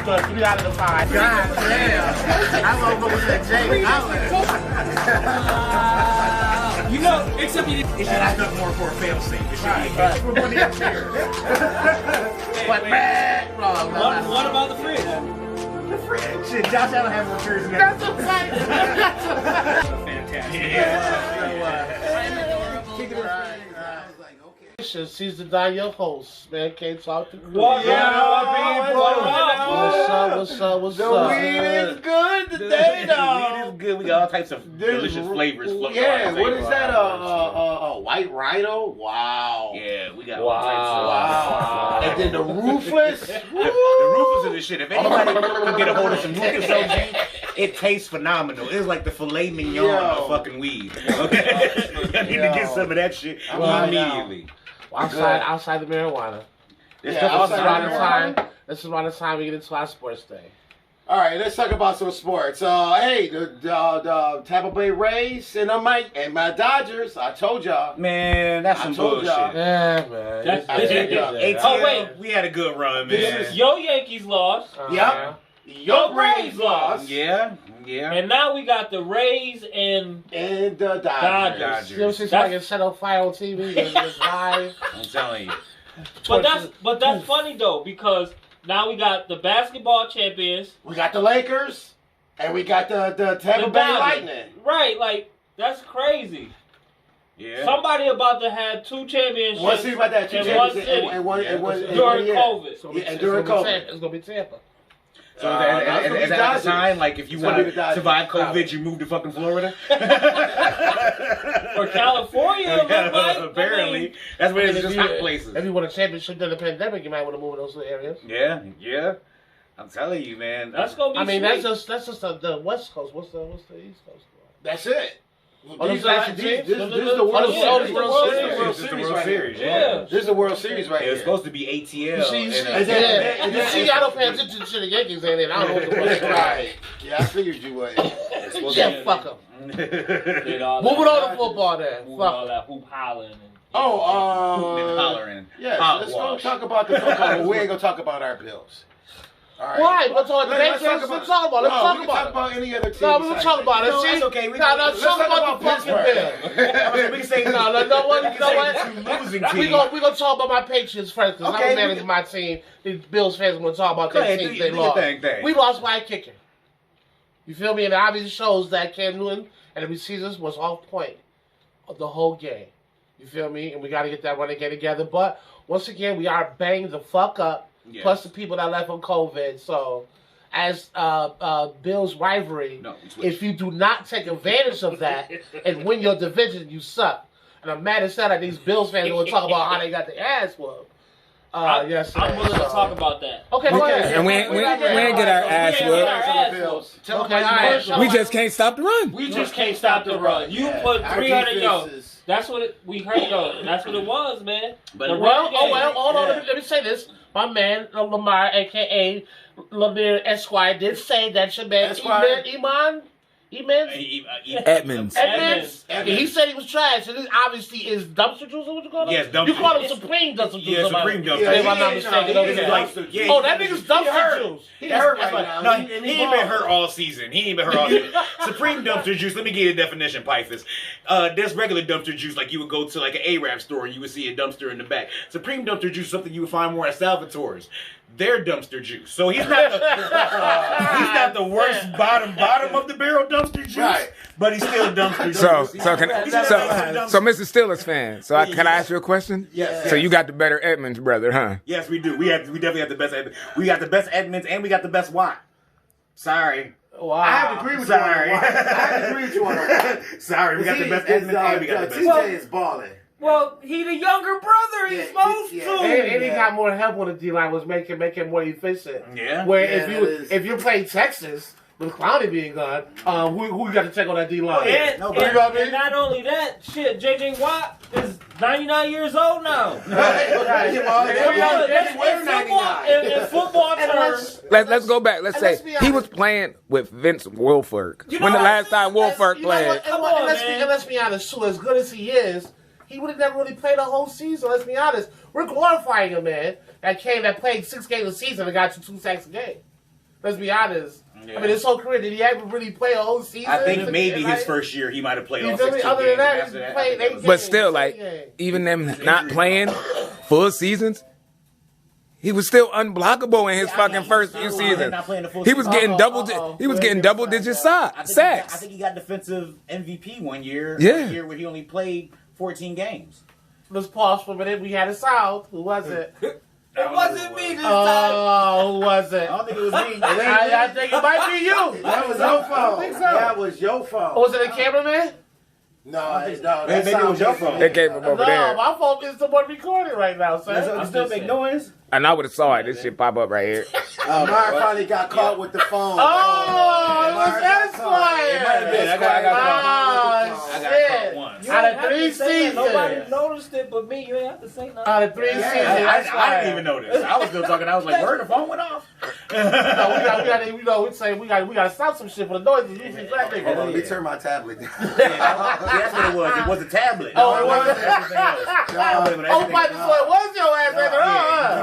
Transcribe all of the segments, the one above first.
good. 3 out of the 5. God damn. I'm gonna go with that Jake Allen. You know, except he It should have done more for a fail safe. It should be We're going to get here. But man, wrong. What about the fridge? The fridge. Shit, Josh Allen have refrigerators. That's a fact. fantastic. Kicking it right. I was like, okay. Season 9, your host, man. Can't talk to crew. What? What's up? The weed is good today, though. The weed is good. We got all types of delicious flavors floating Yeah, around. what is that? A white rhino? Wow. Yeah, we got all types of. Wow. And then the roofless. The rufus is the shit. If anybody can get a hold of some rufus OG, it tastes phenomenal. It's like the filet mignon of fucking weed. Okay? I need to get some of that shit immediately. Outside the marijuana. This Yeah, stuff outside is the around marijuana. This is around the time we get into our sports day. All right, let's talk about some sports. Hey, the Tampa Bay Rays and my Dodgers. I told y'all. Man, that's some bullshit. Yeah, man. ATL, wait. we had a good run, man. Your Yankees lost. Yep. Your Braves lost. Yeah. And now we got the Rays and the Dodgers. You ever see somebody get set on fire on TV? It's live. I'm telling you. But that's funny though, because now we got the basketball champions. We got the Lakers, and we got the Tampa Bay Dodgers. Lightning. Right, like that's crazy. Yeah. Somebody about to have 2 championships. One city about that, 2 in one championships, city and one during COVID. It's gonna be, and during COVID. It's gonna be Tampa. So is that at the Dodgers. time, like if you It's want gonna be to the Dodgers. survive COVID, you move to fucking Florida? Or California, Apparently. That's where it's just hot places. If you won a championship during the pandemic, you might want to move in those areas. Yeah. I'm telling you, man. That's gonna be. I mean, sweet. that's just the West Coast. What's the East Coast? That's it. Oh, This is this the World is Series. the World This is the Series. World It's just the Series World right Series, here. Yeah. This is the World Series right It here. was supposed to be ATL. You see, and, I don't pay attention to the Yankees, ain't it? I don't know what the fuck. Right. Yeah, I figured you would. Yeah, fuck them. Did all Moving that- on to football then. moving Fuck all 'em. that hoop hollering. And, Hooting and hollering. Yeah, let's go Hogwash. talk about the football, but we ain't gonna talk about our Bills. All right. Why? Let's talk about Let's it. Let's talk about it. Let's No, talk we can about talk it. about any other team. No, we're gonna talk about it. No, See, that's okay. We no, can- let's let's talk talk about the about fucking Pittsburgh. Bills. We can say No, what? two losing teams. We gonna talk about my Patriots first because Okay, I'm managing my team. The Bills fans gonna talk about Go their ahead, teams do they your lost. thing. We lost by a kicker. You feel me? And it obviously shows that Cam Newton and the receivers was off point of the whole game. You feel me? And we got to get that running game together. But once again, we are banged the fuck up. Yes. Plus the people that left on COVID. So, as Bills rivalry, No, we switched. if you do not take advantage of that and win your division, you suck. And I'm mad as hell that these Bills fans want to talk about how they got their ass whooped. Yes, I'm willing to talk about that. Okay, go ahead. And we ain't get our ass We ain't get our whooped. ass Bills. whooped. Tell Okay, them all about right. We just can't stop the run. We just can't stop the run. You put Our 300 defense yo. is- That's what we heard though. That's what it was, man. But The Well, run game. hold on. Let me say this. My man, Lamar, a.k.a. Lamar Esquire, did say that your man, Esquire? Edmonds? Edmonds. Edmonds. He said he was trash. And this obviously is dumpster juice or what you call it? Yes, dumpster You call him juice. Supreme dumpster juice. Yeah, Supreme dumpster. Yeah, if I'm not he mistaken. ain't Okay. dumpster juice. Oh, that nigga's dumpster hurt. juice. He hurt That's right why- now. No, he ain't been hurt all season. He ain't been hurt all season. Supreme dumpster juice. Let me give you a definition, Pythas. There's regular dumpster juice, like you would go to like an Arab store and you would see a dumpster in the back. Supreme dumpster juice is something you would find more at Salvatore's. They're dumpster juice. So he's not the worst bottom of the barrel dumpster juice, Right. but he's still dumpster juice. So Mr. Steelers fan. So can I ask you a question? Yes. So you got the better Edmonds brother, huh? Yes, we do. We definitely have the best Edmonds. We got the best Edmonds and we got the best Watt. Sorry. Wow. I have to agree with you on Sorry. that. I have to agree with you on that. Sorry, we got the best Edmonds and we got the best TJ is balling. Well, he the younger brother. He's Yeah, supposed yeah. to. And he got more help on the D-line, was making it more efficient. Yeah. Where Yeah, if you play Texas, with Clowney being gone, who you got to check on that D-line? And, No, and, but you know what I mean? and not only that, shit, J.J. Watt is 99 years old now. In football terms, Let's go back. Let's And say let's be he honest. was playing with Vince Wilfork. You When know the what? last time Wilfork played. Come on, man. Let's be honest, too. As good as he is, he would have never really played a whole season. Let's be honest. We're glorifying a man that played 6 games a season and got you 2 sacks a game. Let's be honest. Yeah. I mean, his whole career, did he ever really play a whole season? I think maybe his first year he might have played all 16 games. Other than that, After he that, played I think that 8 was- But still, like, even them not playing full seasons, he was still unblockable in his fucking first few seasons. Not playing the full He was season. getting double digit I sacks. think he got defensive MVP one year. Yeah. A year where he only played 14 games. Let's pause for a minute. We had a sound. Who was it? It wasn't me this time. Oh, who was it? I don't think it was me. I think it might be you. That was your phone. think so. That was your phone. Was it a cameraman? No, Maybe that it was your phone. They came from over No, there. my phone is the one recording right now, Does sir. it still make noise? And I would have saw it. This shit pop up right here. Mark finally got caught with the phone. Oh, it was Esquire. It might have been. I got Oh, I got shit. caught once. You Out ain't of have 3 to say that. Nobody seasons. noticed it but me. You ain't have to say nothing. Out of 3 seasons, I Esquire. didn't even notice. I was still talking. I was like, where the phone went off? No, we gotta stop some shit for the noise. Usually that Hold on, nigga. let me turn my tablet down. That's what it was. It was a tablet. Oh, it was. Everything else. Oh, but this one was your ass after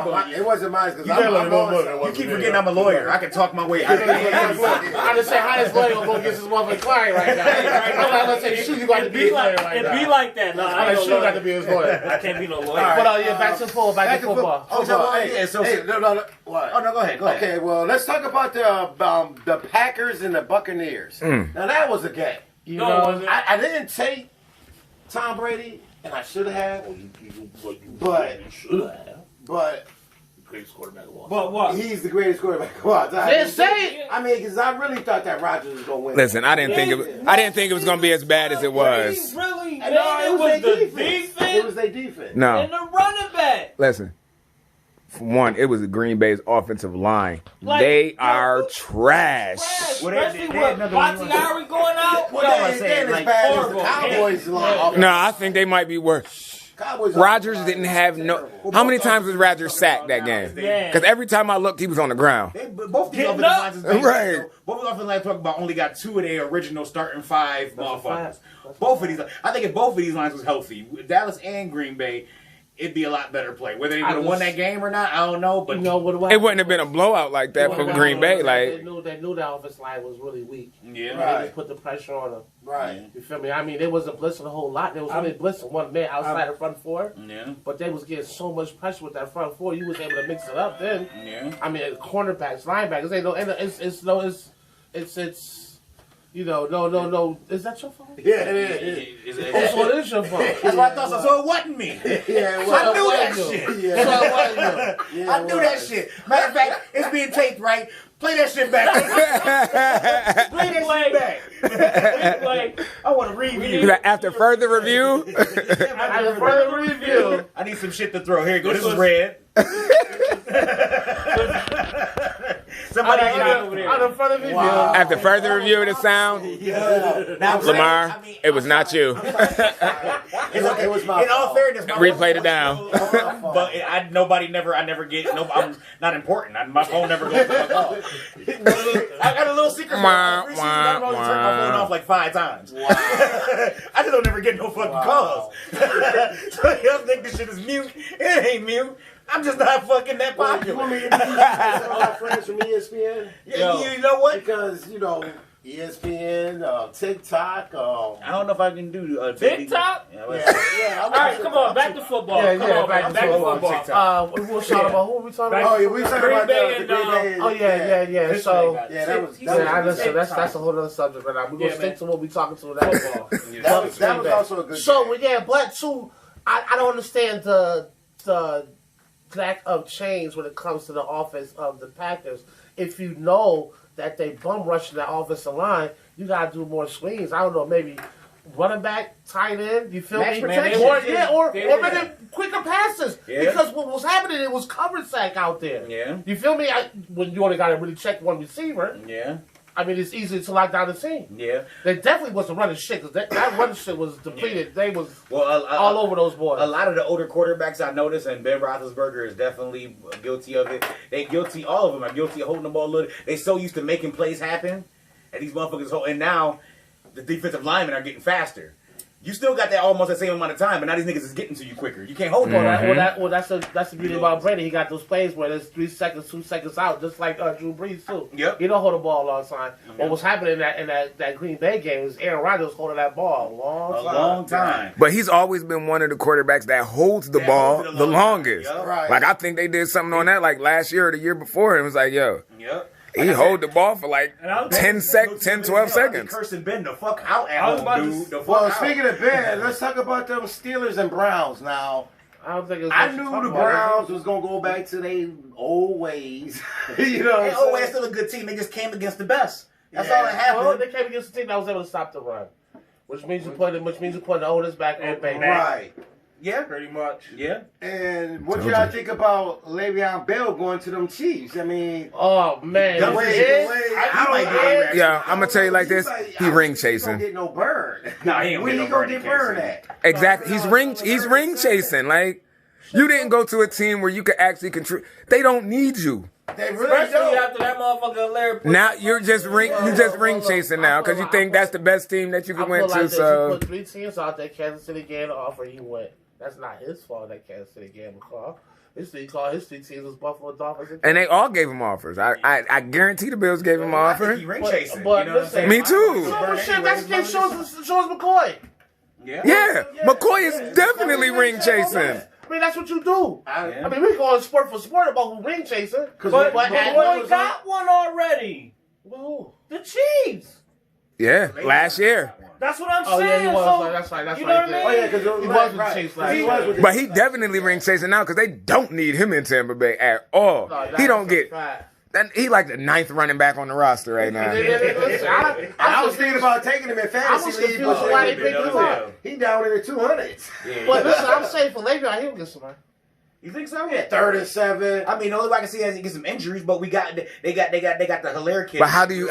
all. It wasn't mine because You I'm barely know on what it You keep forgetting I'm a lawyer. I can talk my way out of I just say how his lawyer gonna go against his motherfucking client right now. I'm not gonna say shoot you got to It be be his lawyer like right it now. be like that. No, I'm I like ain't shoot no got to lawyer. be his lawyer. I can't be no lawyer. But yeah, back to football. Back to football. Oh, So, hey, yeah, so- hey, no, what? Oh, no, go ahead. Go ahead. Okay, well, let's talk about the Packers and the Buccaneers. Now, that was a game. You No, it know, wasn't. I didn't take Tom Brady, and I should have. But greatest quarterback of all. But what? he's the greatest quarterback of all time. Just say it. I mean, because I really thought that Rodgers was going to win. Listen, I didn't think it was gonna be as bad as it was. Really? And Man, it was their the It defense was their defense. No, and the running back. listen. For one, it was the Green Bay's offensive line. Like, They yo, are look, trash. Well, Especially they with had another one. Bakhtiari going out. Well, Y'all are they saying, ain't as like, bad as the horrible. Cowboys line. No, I think they might be worse. Cowboys Rodgers didn't have no. How many times was Rodgers sacked that game? Yeah. Because every time I looked, he was on the ground. Both these Getting offensive up. lines is basic, Right. though. Both of the offensive lines talk about only got 2 of their original starting 5 motherfuckers. Both of these, I think if both of these lines was healthy, Dallas and Green Bay, it'd be a lot better play. Whether they would have won that game or not, I don't know. But You know what? It wouldn't have been a blowout like that for Green Bay. They Like, knew that offensive line was really weak. yeah, Right. They just put the pressure on them. Right. You feel me? I mean, they wasn't blitzing a whole lot. They was only blitzing one man outside the front four. yeah, But they was getting so much pressure with that front four. You was able to mix it up then. yeah. I mean, cornerbacks, linebackers, ain't no, and it's you know, no. Is that your phone? Yeah, it is. Oh, so it is your phone. That's what I thought. So it wasn't me. Yeah, So well, I knew it that was you. shit. Yeah. So it was you. yeah, I knew well, that shit. Matter of fact, it's being taped, right? Play that shit back. Play that shit back. Like, I want to review. like, after further review, After further review, I need some shit to throw. Here you go. This is red. Somebody get out over there. after further review, after further review of the sound, Yeah. Now, Lamar, I mean, it was not you. It's okay. It was my In all fault. fairness, my Replayed it down. But I never get. No, I'm not important. My phone never goes to my call. I got a little secret. Wah, Every season, I've only turned my phone wah. off like 5 times. Wow. I just don't ever get no fucking calls. So y'all think this shit is mute? It ain't mute. I'm just not fucking that You popular. want me to introduce some of my friends from ESPN? Yeah, you know what? Because, ESPN, TikTok. I don't know if I can do TikTok? Yeah, all right, come on, back to football. Yeah, Come yeah, on, back man, to back to football. football. we will talk about who we talking Back- about. Oh, yeah, we talking Green about Bay the and, Green Bay. Oh yeah. So Yeah, that was yeah, listen, that's a whole other subject. But we're gonna Yeah, stick man. to what we talking to that football. that was also a good So game. yeah, but too, I don't understand the lack of change when it comes to the offense of the Packers. If you know that they bum rushing that offensive line, you gotta do more swings. I don't know, maybe running back, tight end. You feel Max me? protection. Or They were- maybe quicker passes. Yeah. Because what was happening, it was cover sack out there. Yeah. You feel me? When you only got to really check one receiver, Yeah. I mean, it's easy to lock down the team. Yeah. They definitely wasn't running shit because that running shit was depleted. They was Well, all over those boys. A lot of the older quarterbacks I noticed, and Ben Roethlisberger is definitely guilty of it. All of them are guilty of holding the ball a little. They so used to making plays happen, and these motherfuckers and now the defensive linemen are getting faster. You still got that almost the same amount of time, but now these niggas is getting to you quicker. You can't hold Well, that. that's the beauty about Brady. He got those plays where there's 3 seconds, 2 seconds out, just like Drew Brees too. Yep. He don't hold the ball a long time. What was happening in that Green Bay game is Aaron Rodgers holding that ball a long time. But he's always been one of the quarterbacks that holds the ball holds it the a long longest. time. Yup. Right. Like, I think they did something on that like last year or the year before. It was like, yo, Yep. he hold the ball for like And I was- 10, 12 seconds. Cursing Ben the fuck out at I was about home, to dude. The fuck Well, out. speaking of Ben, let's talk about them Steelers and Browns now. I don't think it's I knew the Browns was gonna go back to their old ways. You know what Hey, I'm oh, saying? they're still a good team. They just came against the best. That's Yeah. all that happened. Well, they came against a team that was able to stop the run, which means you put the oldest back on baby. Right. Yeah. Pretty much. Yeah. And what Told y'all you. think about Le'Veon Bell going to them Chiefs? I mean, Oh man, The you way- did? the way- I I might did. be a Yeah, I'm gonna tell you like this. He ring He don't chasing. get no burn. Nah, he ain't When get he no gonna burn, get he can't burned say. at? Exactly. He's ring chasing. Like, you didn't go to a team where you could actually control. They don't need you. They really Especially don't. after that motherfucker Larry. Now you're just ring chasing now because you think that's the best team that you I could feel win like to. that So you put 3 teams out there. Kansas City gave an offer. He went. That's not his fault that Kansas City gave him a call. His 3 teams was Buffalo Dolphins. and they all gave him offers. I guarantee the Bills gave him an I think offer. he ring But- chasing. but you know what I'm listen, saying? Me too. So, well, shit, that's the shows McCoy. Yeah. Yeah, McCoy is definitely ring chasing. I mean, that's what you do. I- I mean, we going sport for sport about who ring chasing. But But at- boy got one already. Who? The Chiefs. Yeah, last year. That's what I'm Oh yeah, saying. he was. So, That's right. That's you right. know what I Oh mean? yeah, because He was with the Chiefs last year. But he definitely ring chasing now because they don't need him in Tampa Bay at all. No, He don't that's a get fact. that. He like the 9th running back on the roster right now. Listen, I was thinking about taking him in I was fantasy league, confused but why they picked him up. he down in the 200s. But listen, I'm saying for Le'Veon, he'll get some. You think so? Yeah, 3rd and 7. I mean, the only way I can see is he get some injuries, but they got the Hilaire kid. But how do you-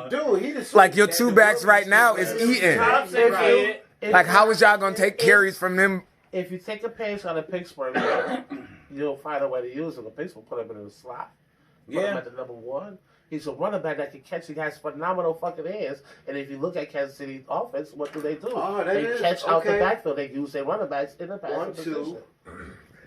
Dude, he just Like your 2 backs right now is eating. I'm saying, Right. kid, Like how is y'all gonna take carries from them? If you take a page out of Pittsburgh, you'll find a way to use him. The Pittsburgh put him in the slot. Put him Yeah. at the number 1. He's a running back that can catch. He has phenomenal fucking hands. And if you look at Kansas City's offense, what do? Oh, They is. catch out the Okay. backfield. They use their running backs in the passing 1, 2. position.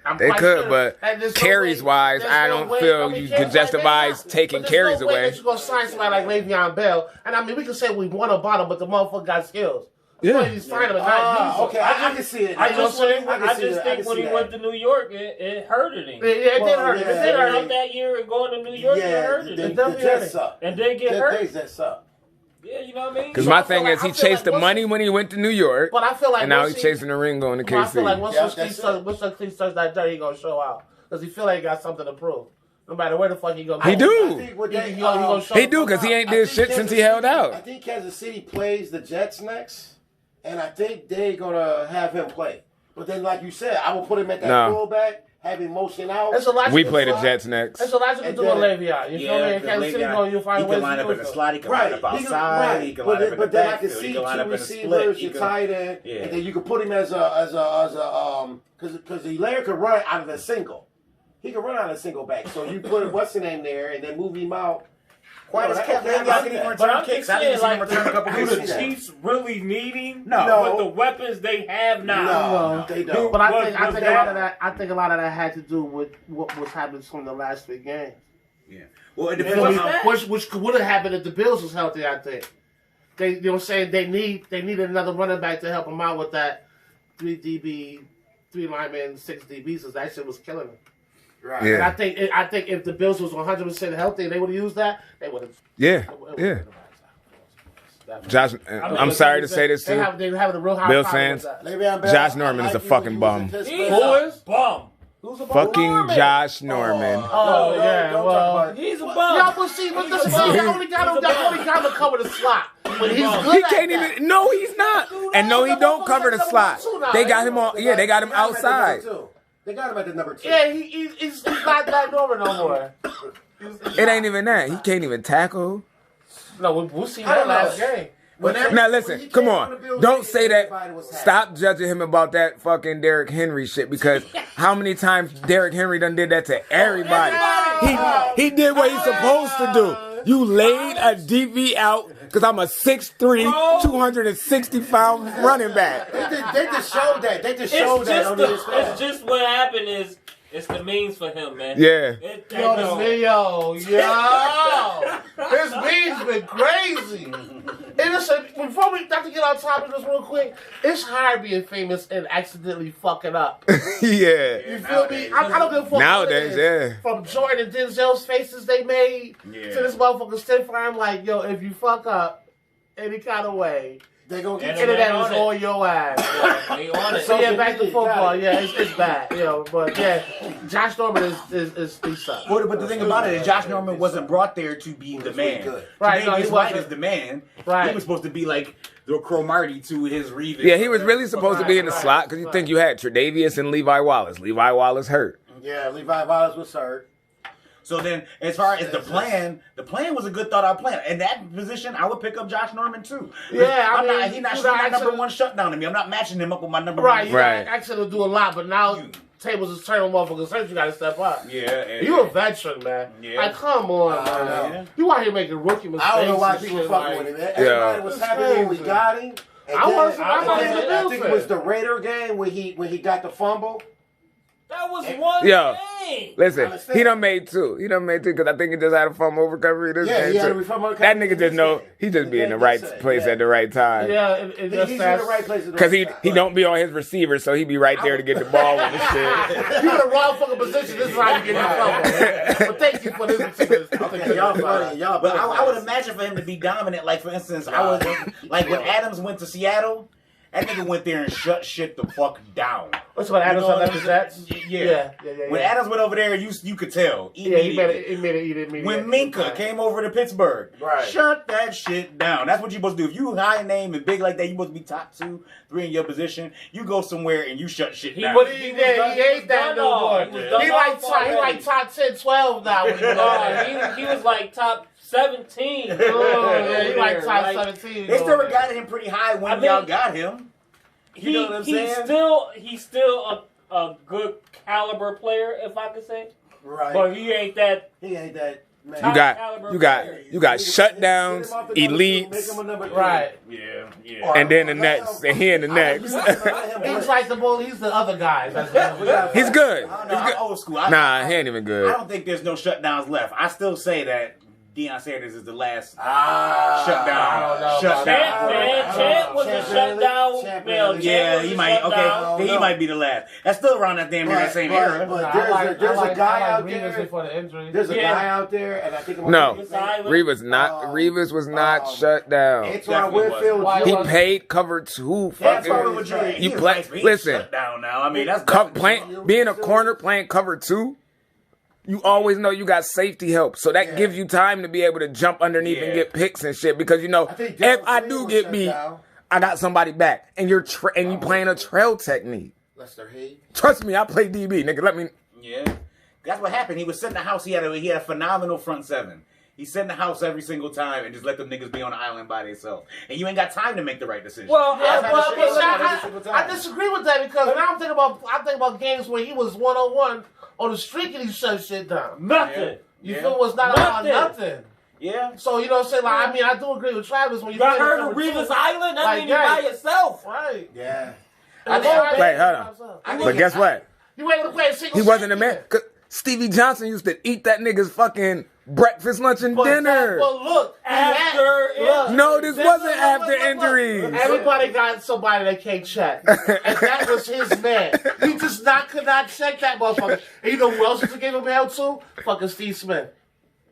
I'm They quite could, sure but that there's no carries way- wise, there's I no don't way- feel I mean, you carries could justify wise, taking but there's carries no way away. that you're gonna sign somebody like Le'Veon Bell. And I mean, we can say we won about him, but the motherfucker got skills. Yeah. You sign him and not use him. Okay, I can see it. I You know just, what I'm saying? I just think when he went to New York, it hurted him. Yeah, it did Well, hurt him. yeah. It did hurt him. That year and going to New York, it Yeah, hurted the him. It definitely Jets hurt. suck. And then get The hurt. Jets suck. Yeah, you know what I mean? Because So my I feel thing like- is he I feel chased like the money when he went to New York, But I feel like and now once he's he- chasing the ring going to Well, I feel like KC. once Yeah, those that's cleats starts that dirt, he gonna show out because he feel like he got something to prove. No matter where the fuck he go. He do. I think what they, He gonna show He the do fuck because he out. ain't I did think shit Kansas since he held City- I out. think Kansas City plays the Jets next, and I think they're gonna have him play. But then, like you said, I will put him at that No. fullback, have him motion out. That's a lot. We play the Jets next. That's a lot you can And do with then- Le'Veon. You feel me? In Kansas City, you'll find he ways can line to up do in the so. slot. He can Right, line up he can- outside. right. He can line up in the but then I can backfield. see He can line two up in the receivers, split. your tight end, Yeah. and then you can put him as because Hilaire could run out of the single. He can run out of the single back. So you put what's the name there, and then move him out. Quite as Okay, kept. I Y'all see can even that. But return I'm kicks. just I didn't saying, see him like, return a couple do kicks. the Chiefs really need him? No. With the weapons they have now. No, they don't. But I Was- think was a that- lot of that. I think a lot of that had to do with what was happening from the last 3 games. Yeah. Well, it You depends feel on me? how. Which would have happened if the Bills was healthy. I think they, you know, what I'm saying they needed another running back to help them out with that 3 DB, 3 linemen, 6 DBs. So that shit was killing them. Right. And Yeah. I think if the Bills was 100% healthy, and they would have used that. They would have. Yeah, yeah. Josh, I'm sorry to say this They too. have a real high Bills problem with fans. that. Le'Veon Bell, Josh Norman is a you fucking when he bum. was in He's Pittsburgh. a bum. Who's a bum? Fucking Norman. Josh Norman. Oh, yeah, don't well, talk about it. He's a Y'all bum. will see what this He's is. a bum. Y'all only got him to cover the slot. But he's good He at can't that. even. No, he's not. And no, he don't cover the slot. They got him on. Yeah, they got him outside. They got him at the number 2. Yeah, he's not that Norman no more. It ain't even that. He can't even tackle. No, we'll see I that don't know. last game. Whenever- Now when listen, he come came on. the Bills, Don't say that. everybody was happy. Stop judging him about that fucking Derrick Henry shit because how many times Derrick Henry done did that to everybody? He did what he's supposed to do. You laid a DB out because I'm a 6'3", 260-pound running back. They just showed that. They just showed that on this It's just what happened is it's the memes for him, man. Yeah. Yo, this video, his memes been crazy. And listen, before we have to get on top of this real quick, it's hard being famous and accidentally fucking up. Yeah. You feel me? I don't give a fuck. Nowadays, what it is. yeah. From Jordan and Denzel's faces they made to this motherfucker Stiff Farm, like, yo, if you fuck up any kind of way, they gonna get internet on is on your ass. They on it. So yeah, back to football. Yeah, it's bad. But yeah, Josh Norman is he sucks. But the thing about it is Josh Norman wasn't brought there to be the man. Right, no, he Tre'Davious White wasn't. is the man. Right. He was supposed to be like the Cromartie to his Revis. Yeah, he was really supposed to be in the slot because you think you had Tre'Davious and Levi Wallace. Levi Wallace hurt. Yeah, Levi Wallace was hurt. So then, as far as the plan was a good thought out plan. In that position, I would pick up Josh Norman too. Yeah, he's not my number one shutdown to me. I'm not matching him up with my number Right, one. Right. Actually, do a lot, but now tables is turning, motherfuckers. Hurt, you gotta step up. Yeah, You a veteran, man. Yeah. Like, come on, man. yeah. You out here making rookie mistakes. I don't know why and people shit, fucking like- with him. Everybody was happy when we got him. And I then- wasn't- I and wasn't then a I Bills think fan. it was the Raider game when he got the fumble. That was one Yo. game. Listen, he done made two. He done made two because I think he just had a fumble recovery this Yeah, game he had too. a fumble That recovery nigga just know this he just be in the game. right Yeah. place at the right time. Yeah, it just He's in the right place at the Cause right time. he don't be on his receiver, so he be right there to get the ball with the shit. You in the wrong fucking position. This is how you get in trouble. But thank you for this particular. Okay, y'all funny. Y'all But I would funny. imagine for him to be dominant. Like for instance, like when Adams went to Seattle, that nigga went there and shut shit the fuck down. What's what Adams You know on that what I'm Jets? saying? Yeah. When Adams went over there, you could tell. Yeah, he made immediately. it. When Minka came over to Pittsburgh, Right. shut that shit down. That's what you're supposed to do. If you high name and big like that, you supposed to be top 2, 3 in your position. You go somewhere and you shut shit down. But he ain't that no more. He like top 10, 12 now. When he was on. He was like top 17. Oh, yeah, he like top 17. They still regarded him pretty high when y'all got him. You know what I'm saying? He's still a good caliber player, if I could say. Right. But he ain't that. He ain't that. Man. You got shutdowns, elite, Right. Yeah. and then the next, and he in the next. He's like he's the other guys. He's good. I don't know, I'm old school. Nah, he ain't even I good. don't think there's no shutdowns left. I still say that Deion Sanders is the last shutdown. I don't know. Shutdown. Champ was a shutdown. Yeah, he might. Okay, he might be the last. That's still around that damn near that same era. But there's a guy out there. For the injury. There's a guy out there, and I think No, Revis was not shut down. Antoine Winfield. He paid cover 2. Fucking, you play. Listen, Shut down now. I mean, that's being a corner playing cover 2. You always know you got safety help, so that gives you time to be able to jump underneath and get picks and shit. Because you know, if I do get beat, I got somebody back, and you're and you playing a trail technique. Lester Hayes. Trust me, I play DB, nigga. Let me. Yeah, that's what happened. He was sitting in the house. He had a phenomenal front seven. He sat in the house every single time and just let them niggas be on the island by themselves. And you ain't got time to make the right decision. Well, I disagree with that because now I'm thinking about games where he was 1-on-1 on the streak and he shut shit down. Nothing. You feel was not about nothing. Yeah. So you know what I'm saying? Like, I mean, I do agree with Travis when you got heard of Revis Island? That mean you by yourself. Right. Yeah. Wait, hold on. But guess what? You ain't gonna play a single. He wasn't a man. Stevie Johnson used to eat that nigga's fucking breakfast, lunch, and dinner. Well, look, No, this wasn't after injuries. Everybody got somebody they can't check, and that was his man. He just could not check that motherfucker. And you know who else used to give him hell to? Fucking Steve Smith.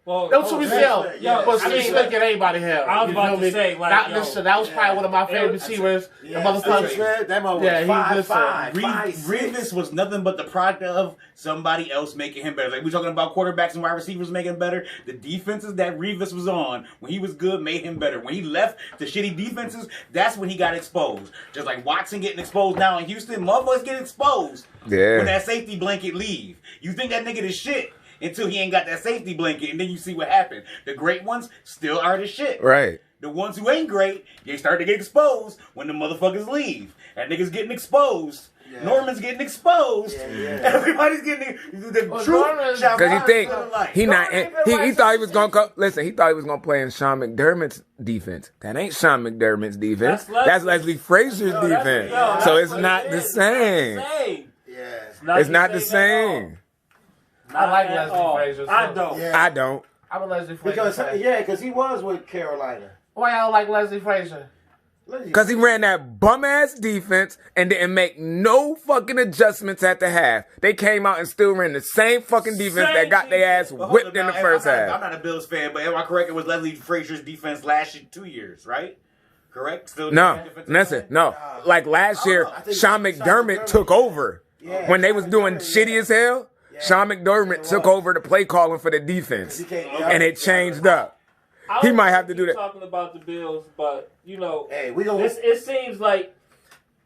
Well, That was who we hell. yeah. But Steve Smith get anybody hell. I was You about feel to me? say, like, that, yo, listen, that was probably one of my favorite receivers. The motherfucker. That motherfucker Yeah, he was just Revis was nothing but the product of somebody else making him better. Like we're talking about quarterbacks and wide receivers making him better. The defenses that Revis was on when he was good made him better. When he left the shitty defenses, that's when he got exposed. Just like Watson getting exposed now in Houston, motherfuckers get exposed when that safety blanket leave. You think that nigga is shit until he ain't got that safety blanket, and then you see what happened. The great ones still are the shit. Right. The ones who ain't great, they start to get exposed when the motherfuckers leave. That nigga's getting exposed. Yeah. Norman's getting exposed. Yeah. Everybody's getting the truth. Because he think he not he thought he was gonna go. Listen, he thought he was gonna play in Sean McDermott's defense. That ain't Sean McDermott's defense. That's Leslie Frazier's defense. So it's not the same. Yeah. It's not the same. I like Leslie Frazier. So. I don't. Yeah. I don't. I'm a Leslie Frazier. Because he was with Carolina. Why I don't like Leslie Frazier? Because he ran that bum ass defense and didn't make no fucking adjustments at the half. They came out and still ran the same fucking defense that got their ass whipped in the first half. I'm not a Bills fan, but am I correct? It was Leslie Frazier's defense last year, 2 years, right? Correct? Still No, listen, no. Like last year, Sean McDermott took over. When they was doing shitty as hell, Sean McDermott took over the play calling for the defense. And it changed up. He might have to do that. Talking about the Bills, but you know, Hey, we gonna. it seems like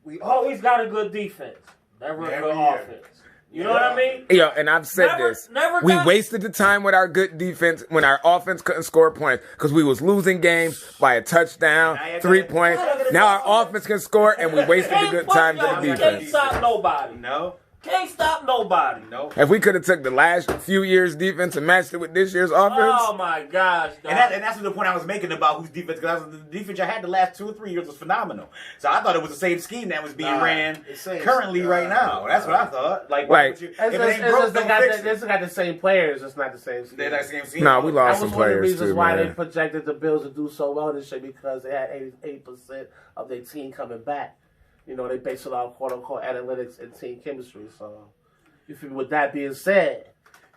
We always got a good defense, never a good offense. You know what I mean? Yeah, and I've said this. We got- wasted the time with our good defense when our offense couldn't score points because we was losing games by a touchdown, 3 points. Now our offense can score, and we wasted the good times of the Can't defense. stop nobody. No. Can't stop nobody. No. If we could have took the last few years' defense and matched it with this year's offense, Oh my gosh, dog. And that's the point I was making about whose defense, because the defense I had the last 2 or 3 years was phenomenal. So I thought it was the same scheme that was being ran currently right now. That's what I thought. Like It's just they got the same players. It's not the same scheme. They're not the same scheme. nah, we lost That was some one of the players reasons too, why they man. projected the Bills to do so well this year, because they had 88% of their team coming back. You know, they based it on quote-unquote analytics and team chemistry. So, you feel me? With that being said,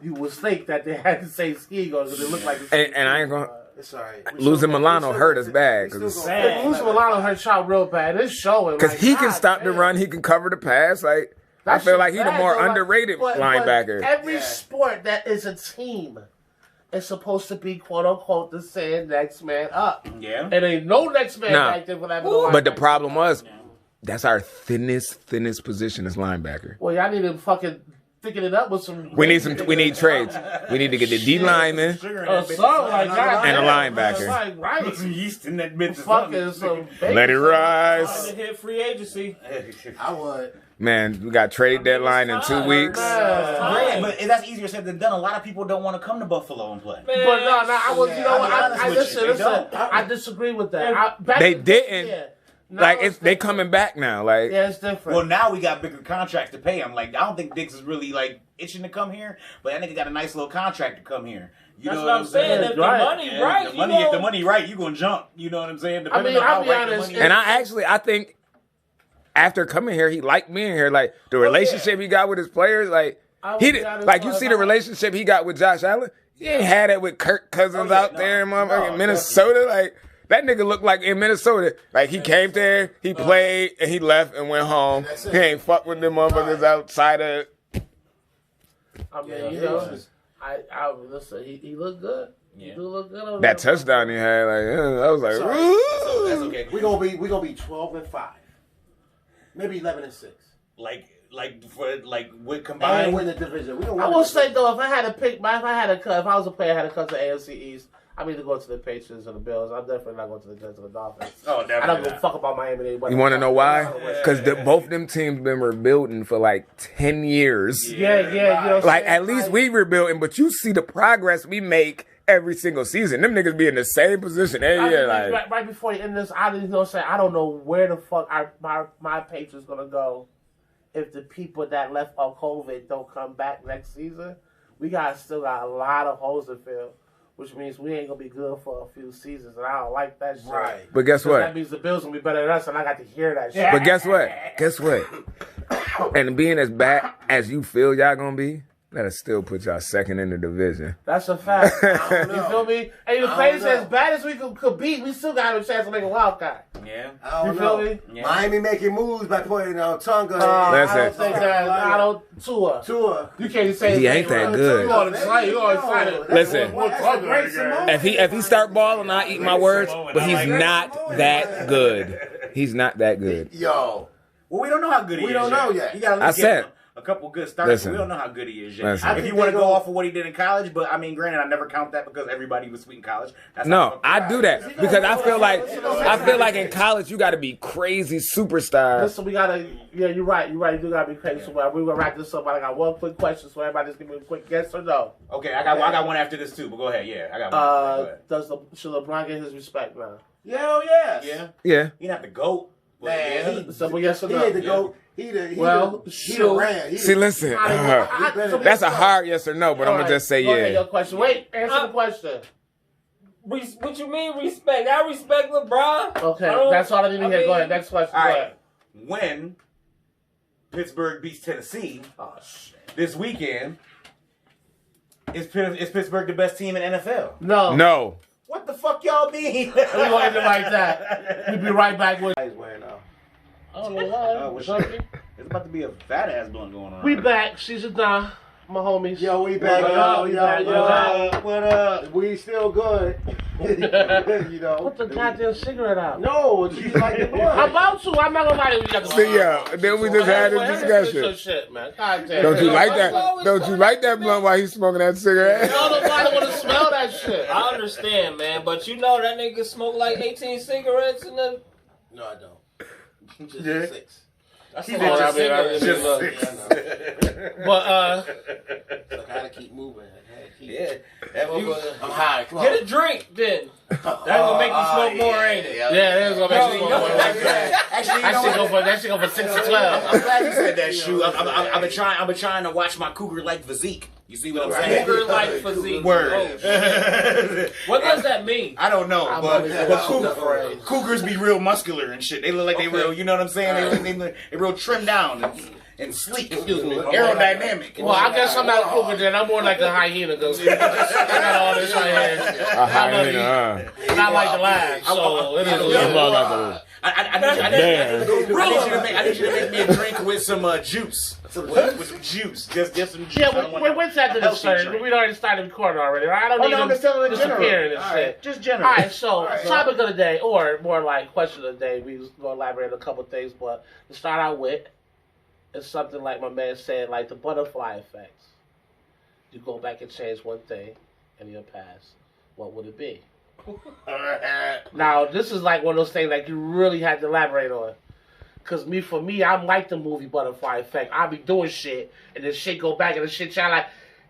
you would think that they had the same scheme going because they look like the same And I ain't gonna. It's all right. Losing Milano hurt us bad because Losing Milano hurt y'all real bad. It's showing. Like, he can God stop the damn. run, he can cover the pass. Like I That feel shit like he's the bad, more though, like, underrated but linebacker. Every sport that is a team is supposed to be quote unquote the saying next man up. Yeah. And ain't no next man Nah. back there for that. No But the linebacker. problem was, that's our thinnest position as linebacker. Well, y'all need to fucking thinking it up with some. We need trades. We need to get the D lineman. something like that. And a linebacker. Like, right. Put some yeast in that bitch. Fucking some bacon. Let it Time rise. to hit free agency. I would. Man, we got trade deadline in 2 weeks. Yeah, but that's easier said than done. A lot of people don't want to come to Buffalo and play. Man, But no, I was. You know what? I They listen. don't. I disagree with that. They didn't. Now Like it's they different. coming back now. Like Yeah, it's different. Well, now we got bigger contracts to pay him. Like, I don't think Dix is really like itching to come here, but that nigga got a nice little contract to come here. You That's know what I'm saying. If the Right. money Yeah, right, the money, you know, if the money right, you gonna jump. You know what I'm saying? I mean, Depending on I'll how be right the honest, money and is. I think after coming here, he liked being here. Like the relationship he got with his players, like he did, like you see the relationship he got with Josh Allen. He ain't had it with Kirk Cousins out there in motherfucking Minnesota. Like that nigga looked like in Minnesota. Like he came there, he played, and he left and went home. He ain't fuck with them motherfuckers outside of. I mean, you know, I listen. He looked good. Yeah. He do look good on That touchdown he had, like I was like, So that's okay. We gonna be 12-5, maybe 11-6. Like with And combined. win the division. We gonna I win will the say division. though, if I had to pick, if I was a player, I had to cut to AFC East. I'm either going to the Patriots or the Bills. I'm definitely not going to the Jets or the Dolphins. Oh, I don't definitely. give a fuck about Miami. You want to know why? Because both them teams been rebuilding for like 10 years. Yeah. You know what I'm Like saying? at least we rebuilding, but you see the progress we make every single season. Them niggas be in the same position every year. Like right before you end this, I didn't know. Say I don't know where the fuck my Patriots gonna go if the people that left on COVID don't come back next season. We still got a lot of holes to fill, which means we ain't gonna be good for a few seasons, and I don't like that shit. Right. But guess what? That means the Bills gonna be better than us, and I got to hear that shit. But guess what? Guess what? And being as bad as you feel y'all gonna be, that'll still put y'all second in the division. That's a fact. don't You know. feel me? And the I Patriots, don't know. as bad as we could be, we still got a chance to make a wild card. Yeah. I don't You feel know. me? Yeah. Miami making moves by putting Tonga. I don't Listen. think that. I don't. Tua. Tua. You can't say his He ain't name that right. good. You all excited. You all excited. Listen. That's a great Samoan. If he start balling, I eat my words. But he's not that good. He's not that good. Yo. Well, we don't know how good he is. We don't know yet. You gotta I look at said- him. a couple good starts. Listen. We don't know how good he is yet. Listen. If you want to go off of what he did in college, but I mean, granted, I never count that because everybody was sweet in college. That's No, I do that because I feel like in college you got to be crazy superstars. Listen, we gotta. Yeah, you're right. You're right. You do gotta be crazy. So we're gonna wrap this up. I got one quick question, so everybody just give me a quick yes or no. Okay, I got one after this too, but go ahead. Yeah, I got one. Go ahead. Should LeBron get his respect now? Hell yes. Yeah, Yeah. he not the GOAT. But Man, yeah, Simple yes or He no. ain't the GOAT. He Well, ran. See, listen, that's a hard yes or no, but I'm gonna just say Go ahead, yeah. your question. Wait, answer the question. What you mean respect? I respect LeBron. Okay, that's all I need to hear. Go ahead, next question. All Go right. ahead. When Pittsburgh beats Tennessee Oh shit. this weekend, is Pittsburgh the best team in NFL? No. No. What the fuck y'all mean? We gonna end it like that. We'll be right back with. He's wearing out. I don't know Oh, why. what's up? It's about to be a fat ass blunt going on. We back. Season 9. My homies. Yo, we back. What up? Yo. What up? We still good. You know. Put the goddamn cigarette out. No, she's like the I'm one. about to. I'm not gonna lie to you. Got See, yeah. Then we just had a discussion. Shit, man. Goddamn. Don't you like that? Don't you like that blunt while he's smoking that cigarette? No, nobody want to smell that shit. I understand, man, but you know that nigga smoked like 18 cigarettes in the. No, I don't. Just Yeah. 6. That's Keep a lot it, of I mean, cigarettes. just- Yeah, I know. But Look, I gotta keep moving. Yeah, that motherfucker. I'm high. Come on. Get a drink then. That's gonna make you smoke more, ain't it? yeah, that is gonna make you Bro, smoke more. you know- Actually, you That know shit what? go for 6 to 12. I'm glad you said that, Shoe. I've been trying to watch my cougar-like physique. You see what I'm saying? Cougar like physique. Word. Oh, what does that mean? I don't know, I'm but, only cougars be real muscular and shit. They look like they real, you know what I'm saying? They real trimmed down and sleek, aerodynamic. Well, I guess I'm not a cougar then. I'm more like a hyena because I got all this right here. A hyena, And I like to laugh, so it is what it is. I need you to make me a drink with some juice. With some juice. Just some juice. Yeah, what's that to the shirt? We already started recording already, right? I don't Oh, need no, I'm just telling the general. disappearing and All shit. right, just general. All right, so topic of the day, or more like question of the day, we was going to elaborate on a couple things, but to start out with, it's something like my man said, like the butterfly effect. You go back and change one thing in your past, what would it be? Now, this is like one of those things like you really had to elaborate on. Because for me, I'm like the movie Butterfly Effect. I'll be doing shit, and then shit go back, and the shit sound like,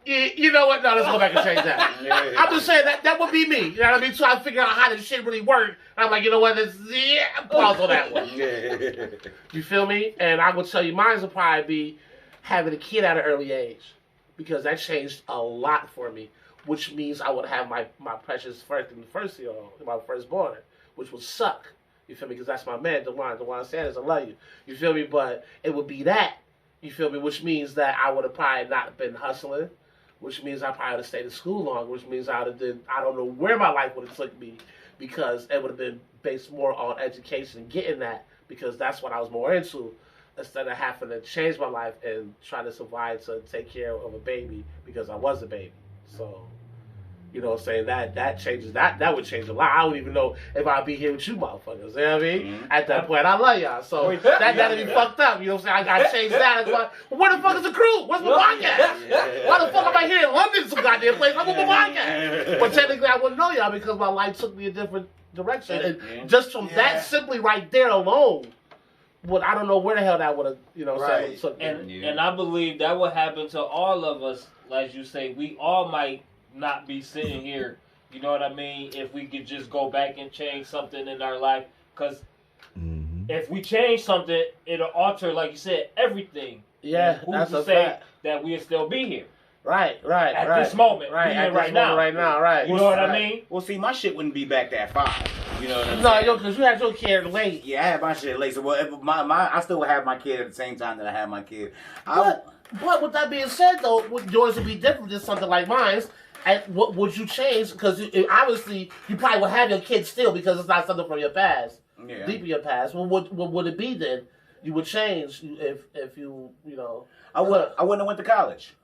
you know what? No, let's go back and change that. I'm just saying that would be me. You know what I mean? So I figure out how this shit really worked. I'm like, you know what? Pause on that one. You feel me? And I will tell you, mine will probably be having a kid at an early age. Because that changed a lot for me. Which means I would have my precious my firstborn, which would suck. You feel me? Because that's my man, DeJuan Sanders. I love you. You feel me? But it would be that. You feel me? Which means that I would have probably not been hustling. Which means I probably would have stayed in school long. Which means I would have I don't know where my life would have took me. Because it would have been based more on education and getting that. Because that's what I was more into. Instead of having to change my life and try to survive to take care of a baby. Because I was a baby. So... You know what I'm saying? That changes. That would change a lot. I don't even know if I'd be here with you motherfuckers. You know what I mean? Mm-hmm. At that point, I love y'all. So that'd be fucked up. You know what I'm saying? I gotta change that. As well. Where the fuck is the crew? Where's my podcast? Why the fuck am I here in London, some goddamn place? I'm with my podcast. But technically, I wouldn't know y'all because my life took me a different direction. And just from that simply right there alone, I don't know where the hell that would have, you know, Right. took me. And I believe that would happen to all of us. As you say, we all might not be sitting here, you know what I mean, if we could just go back and change something in our life. Because if we change something, it'll alter, like you said, everything. Yeah, who's that's to a say fact. that we'll still be here? Right. At this moment. Right, Being at right this now. moment right now, right. You know what I mean? Well, see, my shit wouldn't be back that 5. You know what I'm No, saying? yo, because you had your kid late. Yeah, I had my shit late. So, well, I still would have my kid at the same time that I had my kid. But with that being said, though, yours would be different than something like mine's. And what would you change? Because obviously, you probably would have your kid still because it's not something from your past, deep in your past. Well, what would it be then? You would change if you know. I wouldn't have went to college.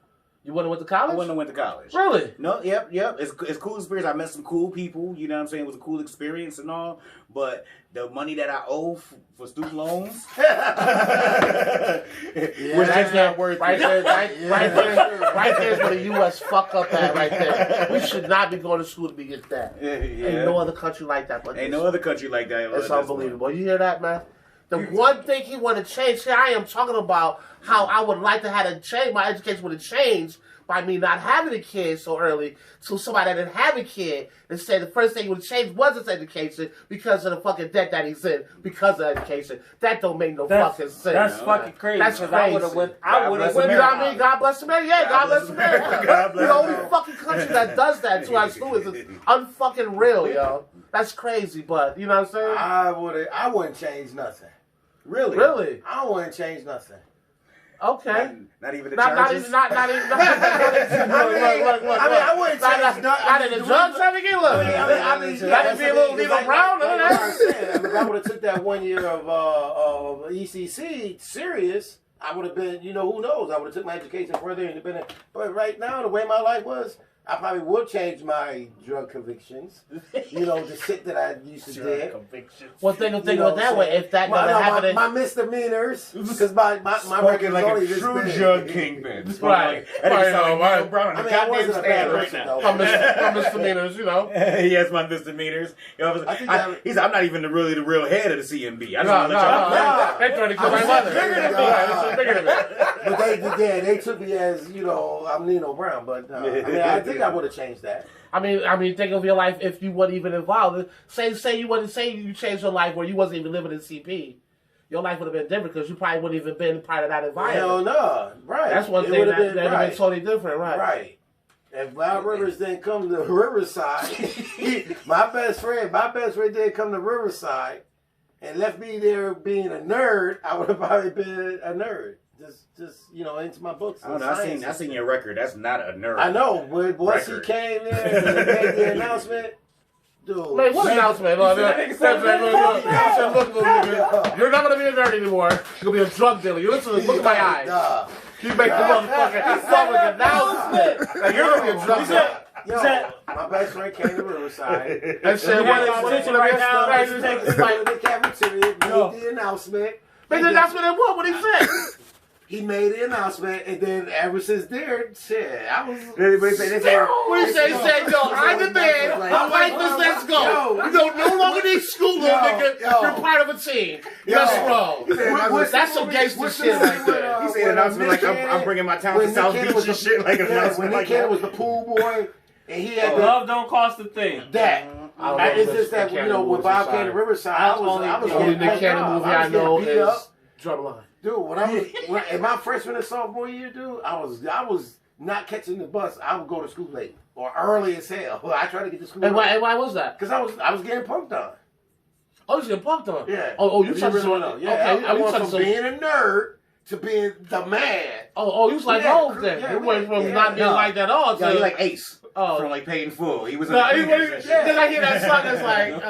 You wouldn't went to I college? wouldn't have went to college. Really? No, yep. It's cool experience. I met some cool people. You know what I'm saying? It was a cool experience and all. But the money that I owe for student loans, was just not worth right it. there, right there's where the U.S. fuck up at right there. We should not be going to school to be get that. Yeah. Ain't no other country like that. But Ain't no other country like that. It's unbelievable. You hear that, man? The one thing he want to change, here I am talking about how I would like to have to change, my education would have changed by me not having a kid so early to somebody that didn't have a kid and say the first thing he would have changed was his education because of the fucking debt that he's in because of education. That don't make no fucking sense. That's fucking crazy. That's 'cause crazy. I would have went. I would have You know went. what I mean? God bless America. Yeah, God bless America. God bless We're the only America. fucking country that does that to our students. It's unfucking real, yo. That's crazy, but you know what I'm saying? I wouldn't change nothing. Really? Really? I wouldn't change nothing. Okay. Not even the Not charges? even. Look. I wouldn't change nothing. Not in the drug trafficking. Look. I mean, That would be a little Nino Brown. Like I said, if I would have took that 1 year of ECC serious, I would have been, you know, who knows? I would have took my education further independent. But right now, the way my life was, I probably would change my drug convictions. You know, the shit that I used to do. Well, think of it that way. If that doesn't happen, my misdemeanors, because my Spoken like only a this true big. drug kingpin. Right. That Right, is sound like right. Nino Brown on I the mean, I goddamn wasn't a bad stand right person, now. though. from misdemeanors, you know. He has my misdemeanors. You know, I think that- he's I'm not even the real head of the CMB. I just No, want to let y'all know. They trying to kill my mother. It's bigger than me. But they took me as, you know, I'm Nino Brown. But I mean, I think I would have changed that. I mean, think of your life if you weren't even involved. Say you changed your life where you wasn't even living in CP. Your life would have been different because you probably wouldn't even been part of that environment. Hell no, right? That's one It thing would that have would have been totally different, right? Right. If Bob Rivers didn't come to Riverside, my best friend didn't come to Riverside and left me there being a nerd, I would have probably been a nerd. Just you know, into my books. I don't know. I seen your record. That's not a nerd. I know, but once he Record. came there and he made the announcement, dude. Man, what announcement? Look, nigga, you're not going to be a nerd anymore. You're going to be a drug dealer. You listen to look at my eyes. Duh. You make the motherfucking public announcement. Like, you're going to be a drug dealer. Yo, my best friend came to Riverside. And said, what right now. He went to the cafeteria, made the announcement. Made the announcement and what? What he said? He made the announcement, and then ever since there, shit, I was. What he said? He said, yo, I'm the man. My wife is let's go. You don't no longer need school, little nigga. You're part of a team. Let's roll. That's some gangster shit right there. He said announcement like I'm bringing my town to South Beach and shit. Like an when announcement Nick like Cannon that. was the pool boy, and he had Love don't cost a thing. that. It's just that, you know, when Bob came to Riverside, I was The only Nick Cannon movie I know is Drumline. Dude, in my freshman and sophomore year, dude, I was not catching the bus. I would go to school late or early as hell. I tried to get to school. And why was that? Because I was getting punked on. Oh, you getting punked on? Yeah. Oh, you If tried really to wanna know. Yeah. Okay, I went tried from to being a nerd to being the man. Oh, you was like Yeah, Hov then. yeah, You went from yeah. not being No. like that at all to Yo, he like Ace Oh. from like Paid in Full. He was in No, the he, previews and shit. did I hear that song that's like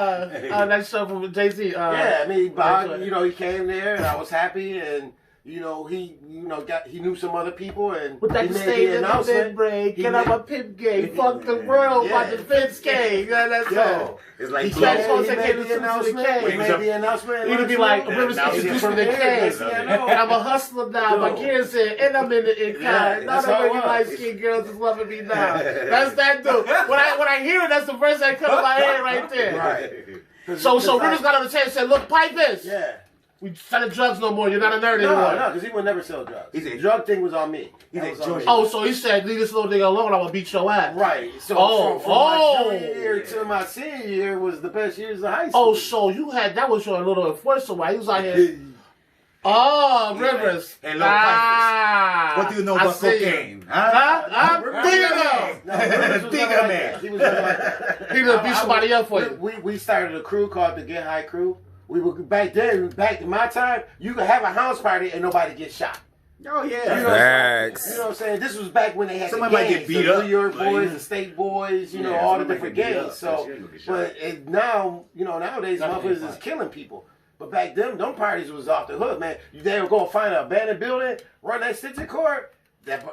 that show from Jay-Z? Yeah, I mean, Bob, Right. you know, he came there and I was happy, and you know, he knew some other people, and With that he made state the in the announcement. mid-break, He and I'm made- a pimp game, fuck the world, Yeah. my defense game. Yeah, that's Yo, It's like he Blow. That's what made I'm saying, the the announcement. K. He made the announcement. It'd be like, Yeah, Rivers now introduced it's me to from K. there, yeah, I know. And I'm a hustler now, my Yo. kids in, and I'm in the in Yeah, kind. Not that's how a it really was. light-skinned girls is loving me now. That's that dude. When I hear it, that's the first thing that comes to my head right there. Right. So Rivers got on the tape and said, look, pipe this. Yeah. We selling drugs no more. You're not a nerd No, anymore. no, because he would never sell drugs. He said- The drug thing was on me. He That said, was on George- me. Oh, so he said, leave this little nigga alone. I'm gonna beat your ass. Right. So from my junior year to my senior year was the best years of high school. Oh, so you had that was your little enforcer. Why he was out here? Oh, Rivers. Hey, little Pipers. What do you know I about see you. cocaine? Huh? Rivers- There you go. No, Rivers was Bigger never like man. that. He was never like that. He done beat somebody up for you. We started a crew called the Get High Crew. We were back in my time, you could have a house party and nobody get shot. Oh yeah. You know, Facts. you know what I'm saying? This was back when they had Somebody the might gangs, get beat the up. New York Like, boys, yeah. the state boys, you know, Yeah, all the somebody different might get beat gangs. up. So, Shit, you'll get shot. but now, you know, nowadays Nothing motherfuckers fine. is killing people. But back then, them parties was off the hook, man. They would go find an abandoned building, run that stitching cord. That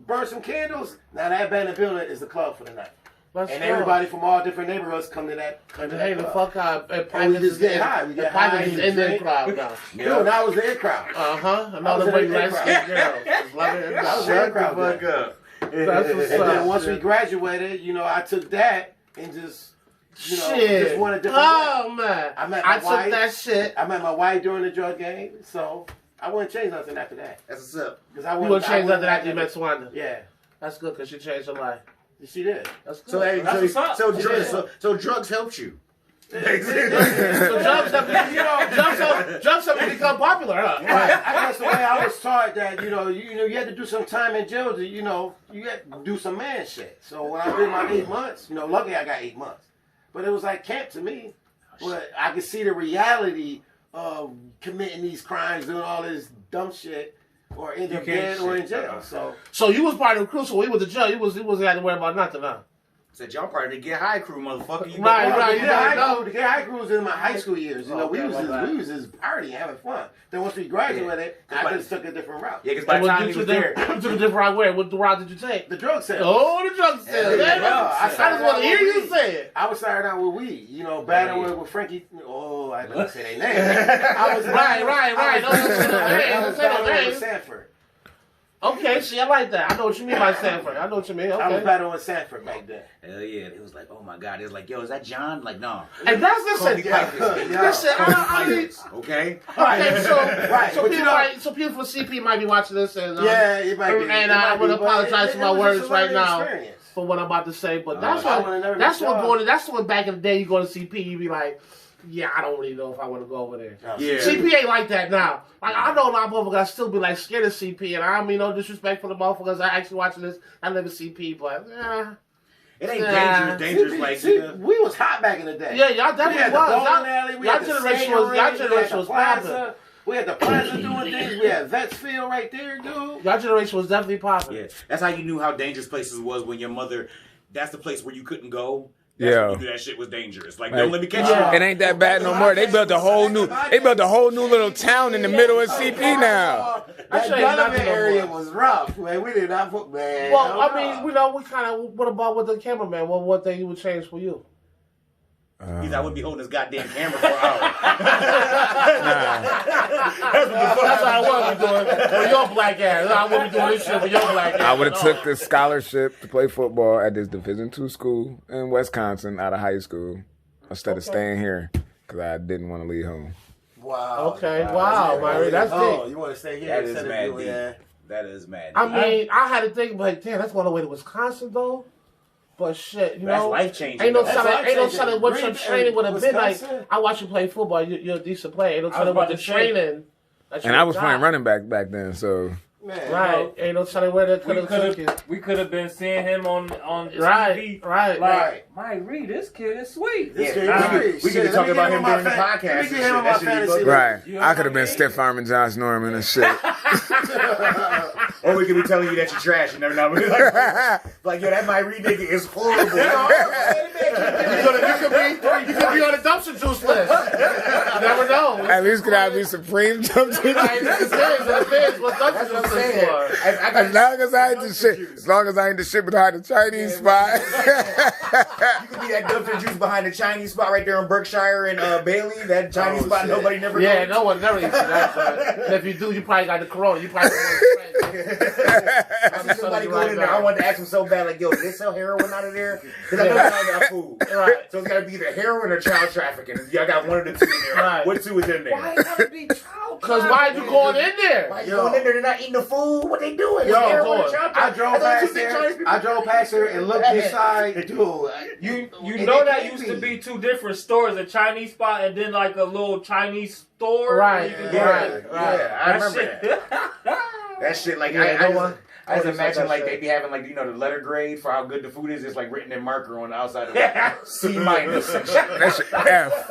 burn some candles. Now that abandoned building is the club for the night. Let's And go. everybody from all different neighborhoods come to that. Hey, the fuck out. And we just get high. We get high. is in the crowd now. Dude, that was the in crowd. Another way light skinned girl. Just love it. That was the in crowd. Fuck up. That's what's And up. then once we graduated, I took that and just, Shit. just went a different way. Oh, man. I met my took wife. that shit. I met my wife during the drug game, so I wouldn't change nothing after that. That's what's up. Because I You wouldn't would change I wouldn't- nothing after you met Swanda. Yeah, That's good because she changed her life. she did. That's good. So, hey, That's what's up. so drugs helped you. So drugs have become popular, huh? Right. I guess the way I was taught that you had to do some time in jail to you had to do some man shit. So when I did my 8 months, luckily I got 8 months, but it was like camp to me. But I could see the reality of committing these crimes, doing all this dumb shit, or end up dead or in jail. So you was part of the crew, so when he was in jail, he wasn't had to worry about nothing, huh? Said y'all part of the Get High crew, motherfucker. You Right. The high crew was in my high school years. We was just partying, having fun. Then once we graduated, I just took a different route. Yeah, because by the time he was there, You took a different way. What route did you take? The drug sale. Oh, the drug sale. I just want to hear you say it. I was starting out with weed, battling with Frankie. Oh, I didn't say their name. I was Right. I was battling Don't with say Sanford. Okay, see, I like that. I know what you mean by Sanford. I know what you mean. I was Okay. battling with Sanford back then. hell yeah, it was like, oh my god, it was like, yo, is that John? Like, no. And that's Kobe listen. Pipers. Listen, I mean, Okay. okay, so but people, people from CP might be watching this, and it might be. and I would apologize for my words right now for what I'm about to say. But that's when back in the day you go to CP, you be like, yeah, I don't really know if I want to go over there. Yeah. CP ain't like that now. Like I know a lot of motherfuckers still be like scared of CP, and I don't mean no disrespect for the motherfuckers that actually watching this. I live in CP, but it ain't dangerous like we was hot back in the day. yeah, y'all definitely was. Y'all generation was popping. We had the plaza doing things. We had Vetsfield right there, dude. Y'all generation was definitely popping. Yeah, that's how you knew how dangerous places was when your mother. That's the place where you couldn't go. Yeah. When you knew that shit was dangerous. Like, don't let me catch you. It ain't that bad no more. They built a whole new little town in the middle of CP now. That Donovan area was rough, man. We did not put, man. Well, I mean, we kind of. What about with the cameraman? What thing you would change for you? Because I wouldn't be holding this goddamn camera for hours. That's what I would be doing for your black ass. I would be doing this shit for your black ass. I would have took the scholarship to play football at this Division II school in Wisconsin out of high school instead of staying here because I didn't want to leave home. Wow. Okay. Wow, Myrie, that's Oh, big. you want to stay here? That is instead of mad doing deep. that? That is mad. I mean, I had to think, like, damn, that's going all the way to Wisconsin, though. But shit, you That's know, life-changing, Ain't no though. telling what your training would have been like. Wisconsin? I watch you play football. You're a decent player. Ain't no telling about what the to say. training. And I was playing running back then, so Man, Right. Ain't no telling where that could have took you. We could have been seeing him on Right. TV. Right. Like, Mike Reed, this kid is sweet. This Yeah, kid, we could be talking about him during the podcast. Let me and get shit. him on my That shit be fantasy fucking- league. right. You know I could have what I been mean? stiff arming Josh Norman and shit. Or we could be telling you that you're trash and never know. Like, yo, that Mike Reed nigga is horrible. You could be on the dumpster juice list. You never know. At least could I be Supreme jump to Like, it depends what dumpster juice list for. As long as I ain't the shit behind the Chinese spot. You could be that dumpster juice behind the Chinese spot right there in Berkshire and Bailey. That Chinese spot shit. nobody never Yeah, goes. no one never eats that. But if you do, you probably got the corona. You probably I see somebody go in there. I wanted to ask him so bad, like, yo, do they sell heroin out of there? Because I know y'all got food. Right. So it's got to be either heroin or child trafficking. Y'all got one of the two in there. Right. What two is in there? Why it gotta be child? Because why you going in there? Why you going in there? They're not eating the food. What they doing? Yo, Heroin or boy, child I trafficking? drove thought you past said Chinese there. people- I drove past there and looked inside, dude. You And know it that can't used to be two different stores, a Chinese spot and then like a little Chinese store. Right, where you could Yeah, go. yeah, I That remember shit. that. That shit, like, Yeah, I no one- I just always imagine, like like, that they shit. be having, like, you know, the letter grade for how good the food is. It's, like, written in marker on the outside of it. C minus and shit. That shit F.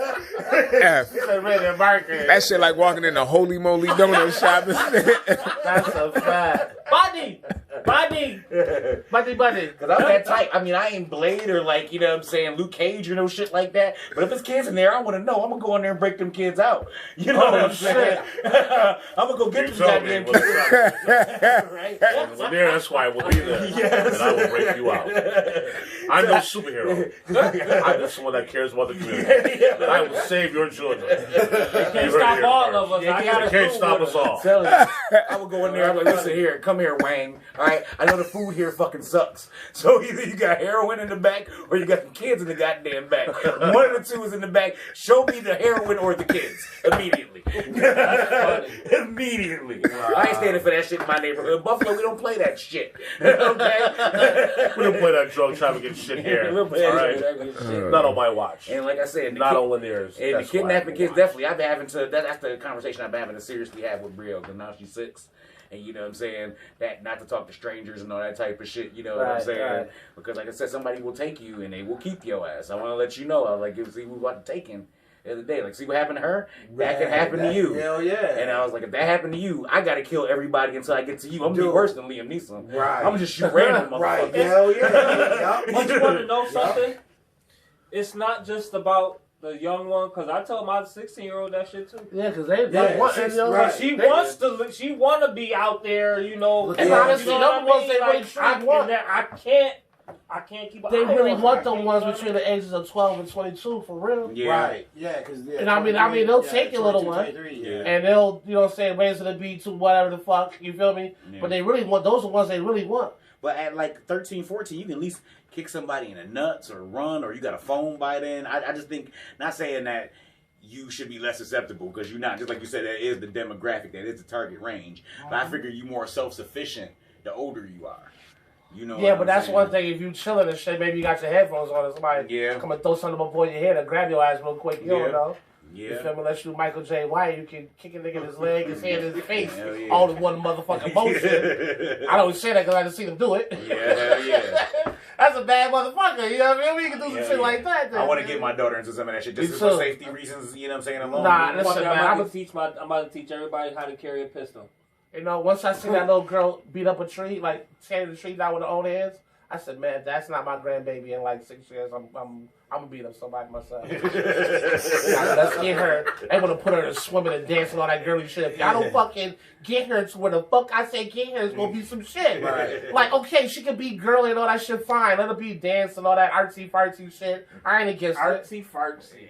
F. That shit like walking in a Holy Moly donut shop. That's a fact. Buddy, Buddy. Cause I'm that type. I mean, I ain't Blade or like, you know what I'm saying, Luke Cage or no shit like that. But if there's kids in there, I want to know. I'm gonna go in there and break them kids out. You know what I'm saying? I'm gonna go get them goddamn kids. Right? When there, that's why I will be there. Yes. And I will break you out. I'm no superhero. I'm just someone that cares about the community. And I will save your children. They can't stop all of us. They can't stop us all. I would go in there. I'm like, listen here, come here, Wang. All right, I know the food here fucking sucks. So either you got heroin in the back or you got some kids in the goddamn back. One of the two is in the back. Show me the heroin or the kids immediately. Immediately. Wow. I ain't standing for that shit in my neighborhood. Buffalo, we don't play that shit. Okay? We don't play that drug trafficking shit here. All right? Not on my watch. And like I said, not on Lanier's. And the kidnapping kids, definitely. I've been having to. That's the conversation I've been having to seriously have with Brielle, because now she's 6. And you know what I'm saying? That not to talk to strangers and all that type of shit, you know what I'm saying? Right. Because like I said, somebody will take you and they will keep your ass. I want to let you know. I like, see, we about to take him the other day. Like, see what happened to her? That could happen to you. Hell yeah. And I was like, if that happened to you, I got to kill everybody until I get to you. I'm going to be worse than Liam Neeson. Right. I'm just shoot random motherfuckers. Right. Hell yeah. But you want to know something? It's not just about the young one, because I told my 16-year-old that shit too. Yeah, because they want, you know, right. She want to be out there, you know. And honestly, them ones they really truly want. I can't keep. They really want them ones between the ages of 12 and 22 for real. Yeah. Right. Yeah, because and I mean, they'll take your little one, and they'll, you know, what I'm saying, raise it to be to whatever the fuck. You feel me? Yeah. But they really want those are the ones they really want. But at like 13, 14, you can at least kick somebody in the nuts or run, or you got a phone by then. I just think, not saying that you should be less susceptible, because you're not. Just like you said, that is the demographic, that is the target range. But I figure you're more self-sufficient the older you are. You know. Yeah, but that's saying? One thing. If you chilling and shit, maybe you got your headphones on and somebody come and throw something up on your head and grab your ass real quick. You don't know. Yeah. You feel me? Unless you Michael J. White, you can kick a nigga in his leg, his head, his face, all in one motherfucking motion. I don't say that because I just seen him do it. Yeah. That's a bad motherfucker. You know what I mean? We can do some shit like that. Then. I want to get my daughter into some of that shit just for safety reasons. You know what I'm saying? Alone. Nah, listen, man. I'm about to teach everybody how to carry a pistol. You know, once I see that little girl beat up a tree, like tearing the tree down with her own hands, I said, man, that's not my grandbaby in like 6 years. I'm gonna beat up somebody myself. Let's get her. They wanna put her to swimming and dancing, all that girly shit. If y'all don't fucking get her to where the fuck I say get her, it's gonna be some shit. Right. Like, okay, she can be girly and all that shit, fine. Let her be dancing, all that artsy fartsy shit. I ain't against artsy fartsy.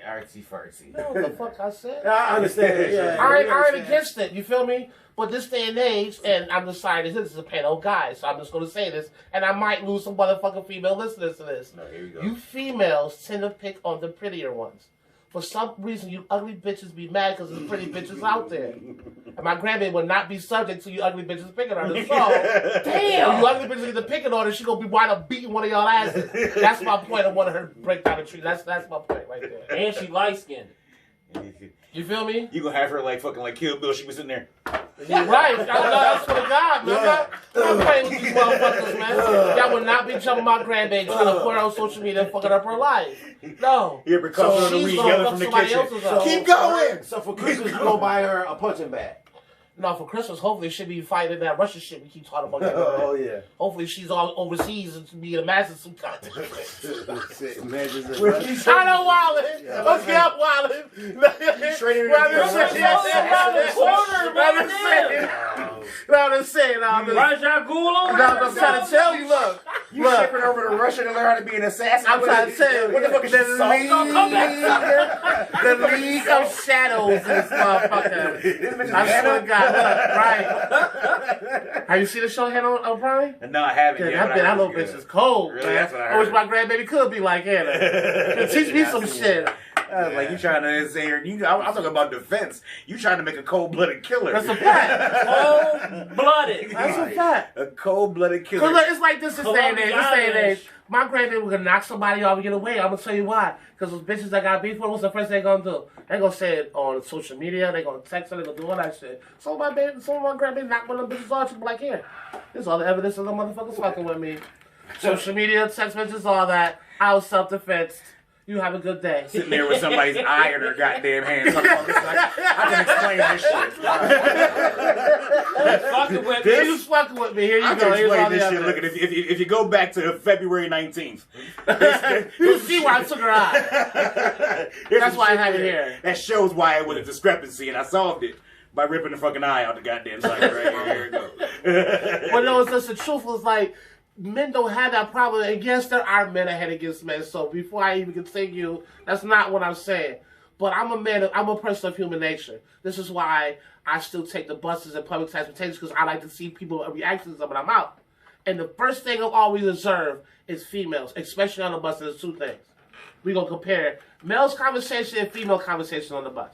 You know what the fuck I said? I understand. Yeah. I ain't against it. You feel me? But this day and age, and I'm deciding this is a pedo guy, so I'm just going to say this, and I might lose some motherfucking female listeners to this. No, here you go. You females tend to pick on the prettier ones. For some reason, you ugly bitches be mad because there's pretty bitches out there. And my grandbaby would not be subject to you ugly bitches picking on her. So, damn, you ugly bitches get to picking on her, she going to be wind up beating one of y'all asses. That's my point. I wanted her to break down the tree. That's my point right there. And she light-skinned. You feel me? You gonna have her like fucking like Kill Bill. She was sitting there. You're right. I swear to God, man. I'm not playing with these motherfuckers, man. Y'all would not be jumping my grandbaby trying to put her on social media and fucking up her life. No. Here, because of the weed yelling from the kitchen. Keep going. So for Christmas, you go buy her a punching bag. No, for Christmas, hopefully she'll be fighting that Russian shit we keep talking about. Oh, yeah. Hopefully she's all overseas and be a master some kind. I know Wildin'. Let's get up, Wildin'. I'm saying. I'm trying to tell you, look. You shipping over to Russia to learn how to be an assassin? I'm trying to tell you. What the fuck is the League of Shadows is this motherfucker. I swear to God. Right. Have you seen the show Hannah on Prime? No, I haven't yet. That little bitch is cold, really? Man. That's what I wish my grandbaby could be like Hannah. Teach me some shit. Like you trying to say, I'm talking about defense. You trying to make a cold-blooded killer. That's a fact. Cold-blooded. That's a fact. A cold-blooded killer. Cause it's like this day and age. My grandbaby was gonna knock somebody off and get away. I'm gonna tell you why. Because those bitches that got beef with, what's the first thing they gonna do? They gonna say it on social media. They gonna text her. They gonna do all that shit. Some of my grandbaby knocked one of them bitches off. She be like, here, this is all the evidence of the motherfuckers fucking with me. Social media, text messages, all that. I was self-defense. You have a good day. Sitting there with somebody's eye in her goddamn hand. I can explain this shit. Fucking with You're just fucking with me. Here you I go. can Here's all explain the this shit. Look, evidence. if you go back to February 19th, You see why I took her eye. That's why I have it here. That shows why it was a discrepancy, and I solved it by ripping the fucking eye out the goddamn side right here. Here it goes. But no, it's just the truth was like, men don't have that problem. And yes, there are men ahead against men. So before I even continue, that's not what I'm saying. But I'm a man. I'm a person of human nature. This is why I still take the buses and public transportation, because I like to see people's reactions when I'm out. And the first thing I'll always observe is females, especially on the bus. There's two things. We're going to compare male's conversation and female conversation on the bus.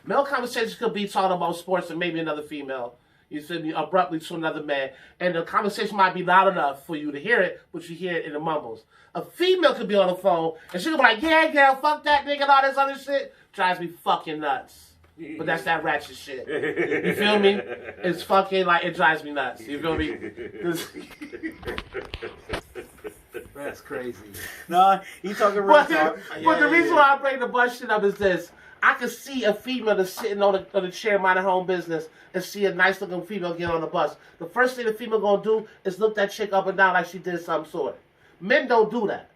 Male conversation could be talking about sports and maybe another female. You feel me? Abruptly to another man. And the conversation might be loud enough for you to hear it, but you hear it in the mumbles. A female could be on the phone and she could be like, yeah, girl, fuck that nigga and all this other shit. Drives me fucking nuts. But that's that ratchet shit. You feel me? It's fucking like, it drives me nuts. You feel me? That's crazy. No, he talking real But, talk. but the reason why I bring the bus shit up is this. I could see a female that's sitting on the chair minding her own business and see a nice looking female get on the bus. The first thing the female gonna do is look that chick up and down like she did some sort. Men don't do that.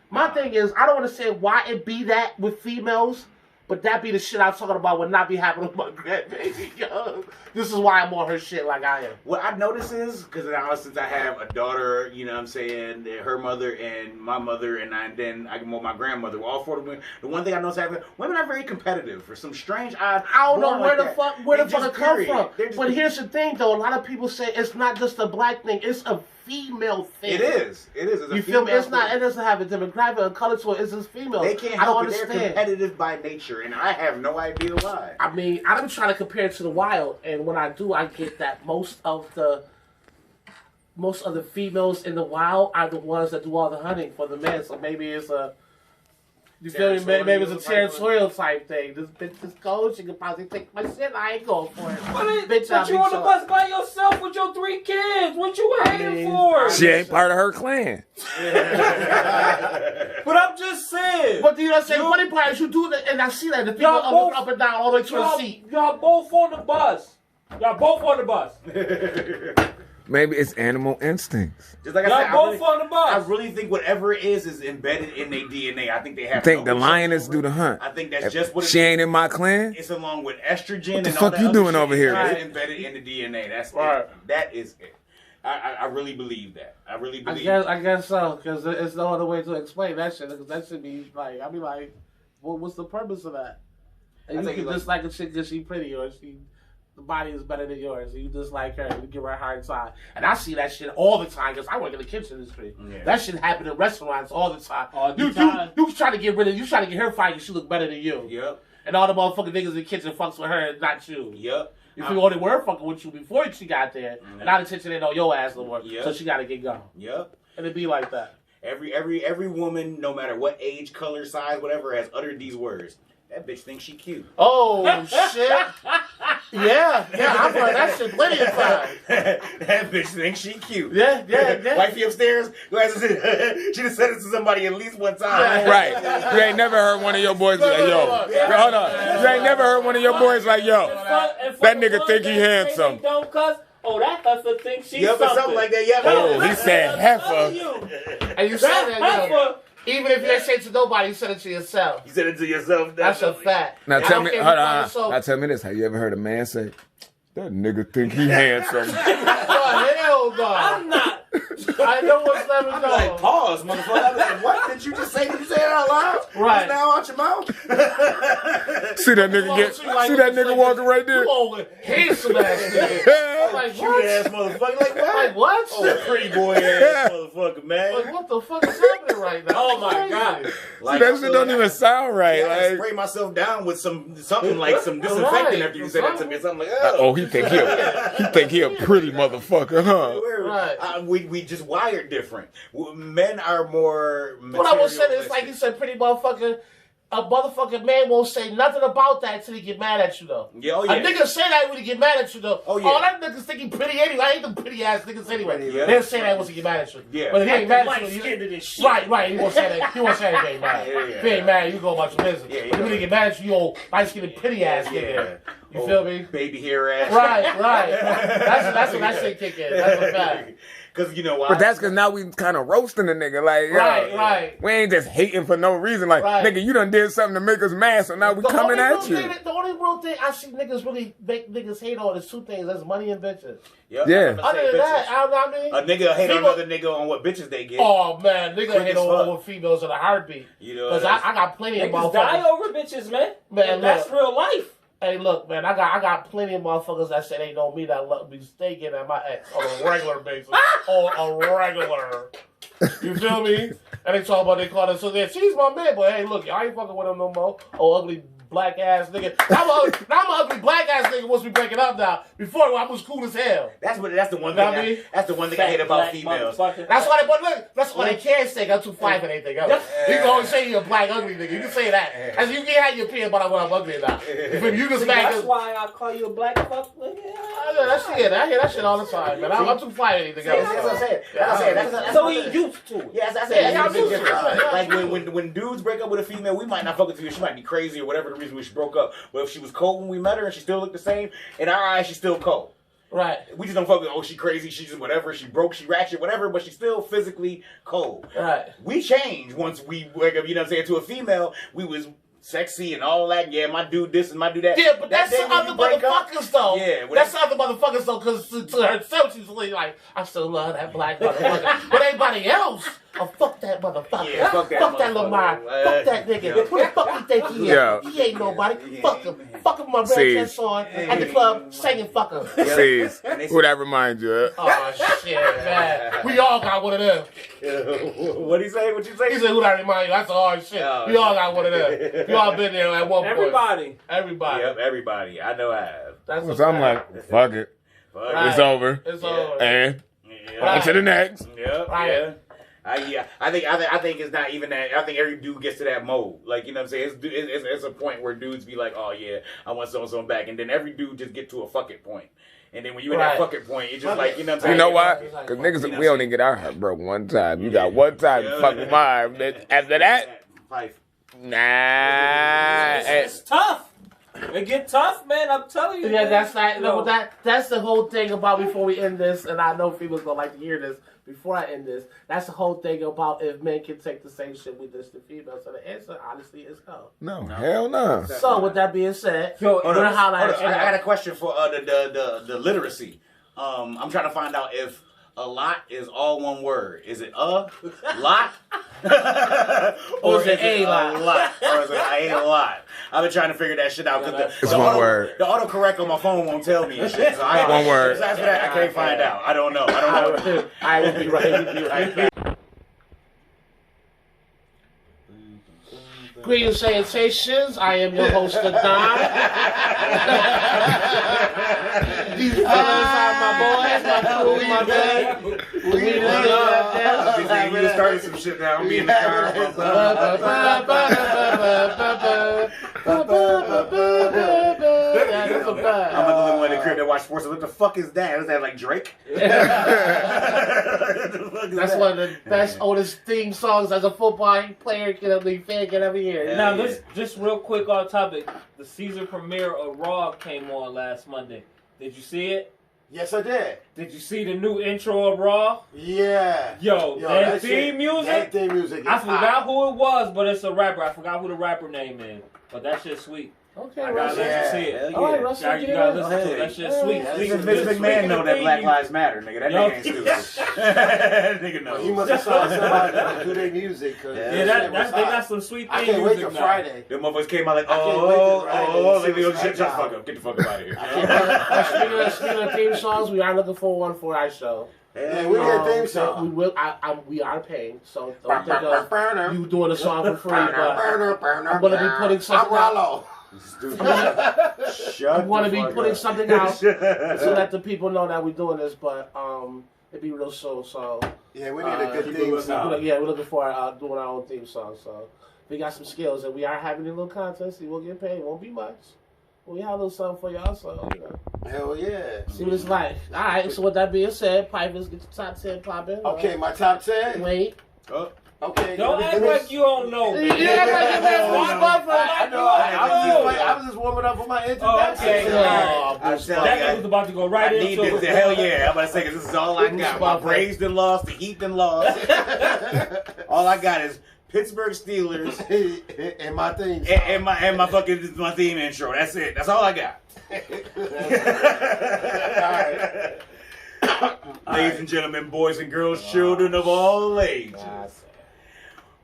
My thing is, I don't want to say why it be that with females, but that be the shit I'm talking about would not be happening with my grandbaby. Yo, this is why I'm on her shit like I am. What I notice is, because now since I have a daughter, you know what I'm saying, her mother and my mother, and then I can more my grandmother, all four of them. The one thing I notice happening, women are very competitive for some strange odd. I don't know where like the fuck it come from. But here's the thing, though. A lot of people say it's not just a black thing; it's a female thing. It is. It's a you feel me? It's female not. thing. It doesn't have a demographic or color to it. It's just female. They can't I don't help it. They're understand. competitive by nature, and I have no idea why. I mean, I'm trying to compare it to the wild, and when I do, I get that most of the females in the wild are the ones that do all the hunting for the men. So maybe it's a. You feel me? Maybe it's a territorial type thing. This bitch is cold. She could possibly take my shit. I ain't going for it. But you on the bus by yourself with your 3 kids. What you hating for? She ain't part of her clan. But I'm just saying. But you know what I'm saying? The funny part is you do that, and I see that the people up and down all the way to the seat. Y'all both on the bus. Y'all both on the bus. Maybe it's animal instincts. Just like I said, both on the bus. I really think whatever it is embedded in their DNA. I think they have. I think the lioness do the hunt. I think that's just what she ain't in my clan. It's along with estrogen. What the and fuck all you that doing other over shit. here? It's embedded in the DNA. That's right. it. That is it. I really believe that. I really believe. I guess so, because there's no other way to explain that shit. Because that should be like, I'd be like, well, what's the purpose of that? And you can just like a chick because she's pretty or the body is better than yours. You just like her. You give her a hard time. And I see that shit all the time because I work in the kitchen industry. Yeah. That shit happen in restaurants all the time. You try to get rid of, you try to get her fired because she look better than you. Yep. And all the motherfucking niggas in the kitchen fucks with her and not you. Yep. If you only were fucking with you before she got there, and now the attention ain't on your ass no more. Yep. So she gotta get gone. Yep. And it be like that. Every woman, no matter what age, color, size, whatever, has uttered these words. That bitch thinks she cute. Oh, shit. Yeah, I've heard that shit plenty of times. That bitch thinks she cute. Yeah. Wifey upstairs, she just said it to somebody at least one time. Right. You ain't never heard one of your boys be like, yo. Hold on. You ain't never heard one of your boys like, yo, that nigga think he handsome. Don't cuss. Oh, that hustle thinks she's something like that. Yeah. Oh, he said heifer. And you said that, yo. Even if you ain't say it to nobody, you said it to yourself. You said it to yourself. That's a fact. Now tell me, now tell me this: have you ever heard a man say, "That nigga think he handsome"? Oh, hell no! I'm not. I know what's never I'm known. like, pause, motherfucker. I'm like, what did you just say? Did you say it out loud? Right. Just now out your mouth? See that nigga see that nigga walking right there? You over handsome ass nigga. I'm like, Cute what? ass motherfucker. Like, what? Like, what? Oh, pretty boy ass motherfucker, man. Like, what the fuck is happening right now? Oh, my God. Like, that shit don't even sound right. I Like, spray myself down with something like some disinfectant after you said that to me. Something like, oh, he think he a pretty motherfucker, huh? Right. We just wired different. Men are more. What I was saying is like you said, pretty motherfucker. a motherfucking man won't say nothing about that until he get mad at you, though. Yeah, oh, yeah. A nigga say that when he get mad at you, though. Oh, yeah. Oh, that nigga's thinking pretty anyway. I hate them pretty ass niggas anyway. Yeah. They'll say that once he get mad at you. Yeah. But if he ain't mad at Light you, skinned to this shit. right. He won't say that. He won't say that if he ain't mad. Yeah. If he ain't mad, you go about your business. Yeah, But when he get mad at you, you old light skinned pretty ass nigga. You Oh, feel me? Baby hair ass. Right. That's when that shit kick in. That's a fact. Because you know why? But that's because now we kind of roasting the nigga. Like, yo, Right. we ain't just hating for no reason. Like, nigga, you done did something to make us mad, so now we coming at you. The only real thing I see niggas really make niggas hate on is two things. That's money and bitches. Yep, Yeah. Other than that, I mean... A nigga hate on People- another nigga on what bitches they get. Oh, man. Nigga Quick hate as fuck. on females in a heartbeat. You know, Because I got plenty of Niggas die motherfuckers. over bitches, man. Man, And that's look. real life. Hey, look, man, I got plenty of motherfuckers that say they know me that love me staking at my ex on a regular basis. On a regular. You feel me? And they talk about they call it so that she's my man, but hey, look, I ain't fucking with him no more. Oh, ugly black ass nigga. Now I'm an ugly black ass nigga once we breaking up now. Before I was cool as hell. That's the one You know thing. what I mean? That's the one thing I hate about Black females. motherfucker. That's why they, but look, that's why they can't say I'm too fly for anything else. You can always say you're a black ugly nigga. You can say that. As you can have your opinion about whether I'm ugly or not. You can See, smack that's why I call you a black fuck. I hear that shit all the time, man. I'm too fly for anything else. That's what I said. That's So what I he said. used to it. Yeah, that's Yeah, it. I'm used to it. Like when dudes break up with a female, we might not fuck with her. She might be crazy or whatever the reason we broke up. But if she was cold when we met her and she still looked the same, in our eyes she's still cold. Right. We just don't fuck with, oh, she crazy, she just whatever, she broke, she ratchet, whatever, but she's still physically cold. Right. We changed once we wake up, you know what I'm saying, to a female, we was sexy and all that, yeah, my dude this and my dude that. Yeah, but That that's day the when other you break up- motherfuckers, though. Yeah, that's the other motherfuckers, though, because to herself, she's really like, I still love that black motherfucker. But everybody else, oh, fuck that motherfucker. Yeah, fuck that Lamar. motherfucker. Fuck that nigga. Yeah. Who the fuck he think he is? Yeah. He ain't nobody. Yeah. Fuck him. Fuck him with my red See. dress on at the club, singing fuck him. Sees. Who that reminds you of? Oh, shit, man. We all got one of them. What'd he say? What'd you say? He said, who that remind you? That's a hard shit. Oh, We all got one of them. We all been there at one point. Everybody. Everybody. Yep, everybody. I know I have. That's So I'm like, fuck it. Fuck Right. It's over. It's Yeah. over. And Yeah. on to the next. Yep, Right. yeah. I think it's not even that. I think every dude gets to that mode. Like, you know what I'm saying? It's a point where dudes be like, oh yeah, I want so back, and then every dude just get to a fuck it point. And then when you in that Right. fuck it point, it's just like, you know what I'm saying? You know why? Because niggas, we only get our heart broke one time. You got one time to fuck with mine. But after that, Fife. nah. It's tough. It get tough, man. I'm telling you. Yeah, man. that's like Yo. that's the whole thing about before we end this, and I know people's gonna like to hear this before I end this. That's the whole thing about if men can take the same shit we did to females. So the answer, honestly, is no. No, hell no. So with that being said, Yo, we're gonna highlight. I got a question for the literacy. I'm trying to find out if a lot is all one word. Is it a lot? or is it a lot? Or is it a lot? I've been trying to figure that shit out. It's one word. The autocorrect on my phone won't tell me and shit. So I, One word. Besides that, I can't find out. I don't know. I will be right. Greetings, salutations. I am your host, the Don. These fellas are my boys, my crew, my band. We You started some shit now. I'm in the car. I'm about to live in the crib that watch sports. What the fuck is that? Is that like Drake? That's one of the best, oldest theme songs as a football player fan can ever hear. Now, this just real quick on topic. The season premiere of Raw came on last Monday. Did you see it? Yes, I did. Did you see the new intro of Raw? Yeah. Yo, that theme shit- music. That theme music. Is I forgot who it was, but it's a rapper. I forgot who the rapper name is. But that shit's sweet. Okay, I gotta Russell. let you see it. All right, Russell, You get gotta it. listen to it. That shit's sweet. Yeah, Sweet. Vince Sweet. McMahon know that Sweet. Black Lives Matter, nigga. That Yo. nigga ain't stupid. That nigga knows. He must have saw somebody that do their music. Yeah, they got some sweet I theme can't wait music till now. Friday. Them motherfuckers came out like, I can't wait till Friday to see let me go what's shut the right fuck now. up. Get the fuck up out of here. Speaking of theme songs, we are looking for one for our show. Yeah, we need a theme song. We will. We are paying, so don't think of you doing a song for free. But I'm gonna be putting something out. Rollo. We want to be putting something out to let the people know that we're doing this. But it'd be real soon. So Yeah, we need a good theme song. yeah, we're looking for doing our own theme song. So we got some skills, and we are having a little contest. We will get paid. It won't be much. But we have a little something for y'all, so, you know. Hell yeah. See what it's like. All right, so with that being said, Pipers, get your top 10 popping. Okay, my top 10. Wait. Okay. Don't act like you don't know. You act like your man's Bruce Buffer. I know. I was just warming up for my introduction. Okay. That was about to go right into this. it. Hell yeah. I'm about to say, because this is all I got. My Braves done lost. The Heat done lost. All I got is Pittsburgh Steelers and my thing. And my fucking my theme intro. That's it. That's all I got. All right. Ladies and gentlemen, boys and girls, children of all ages.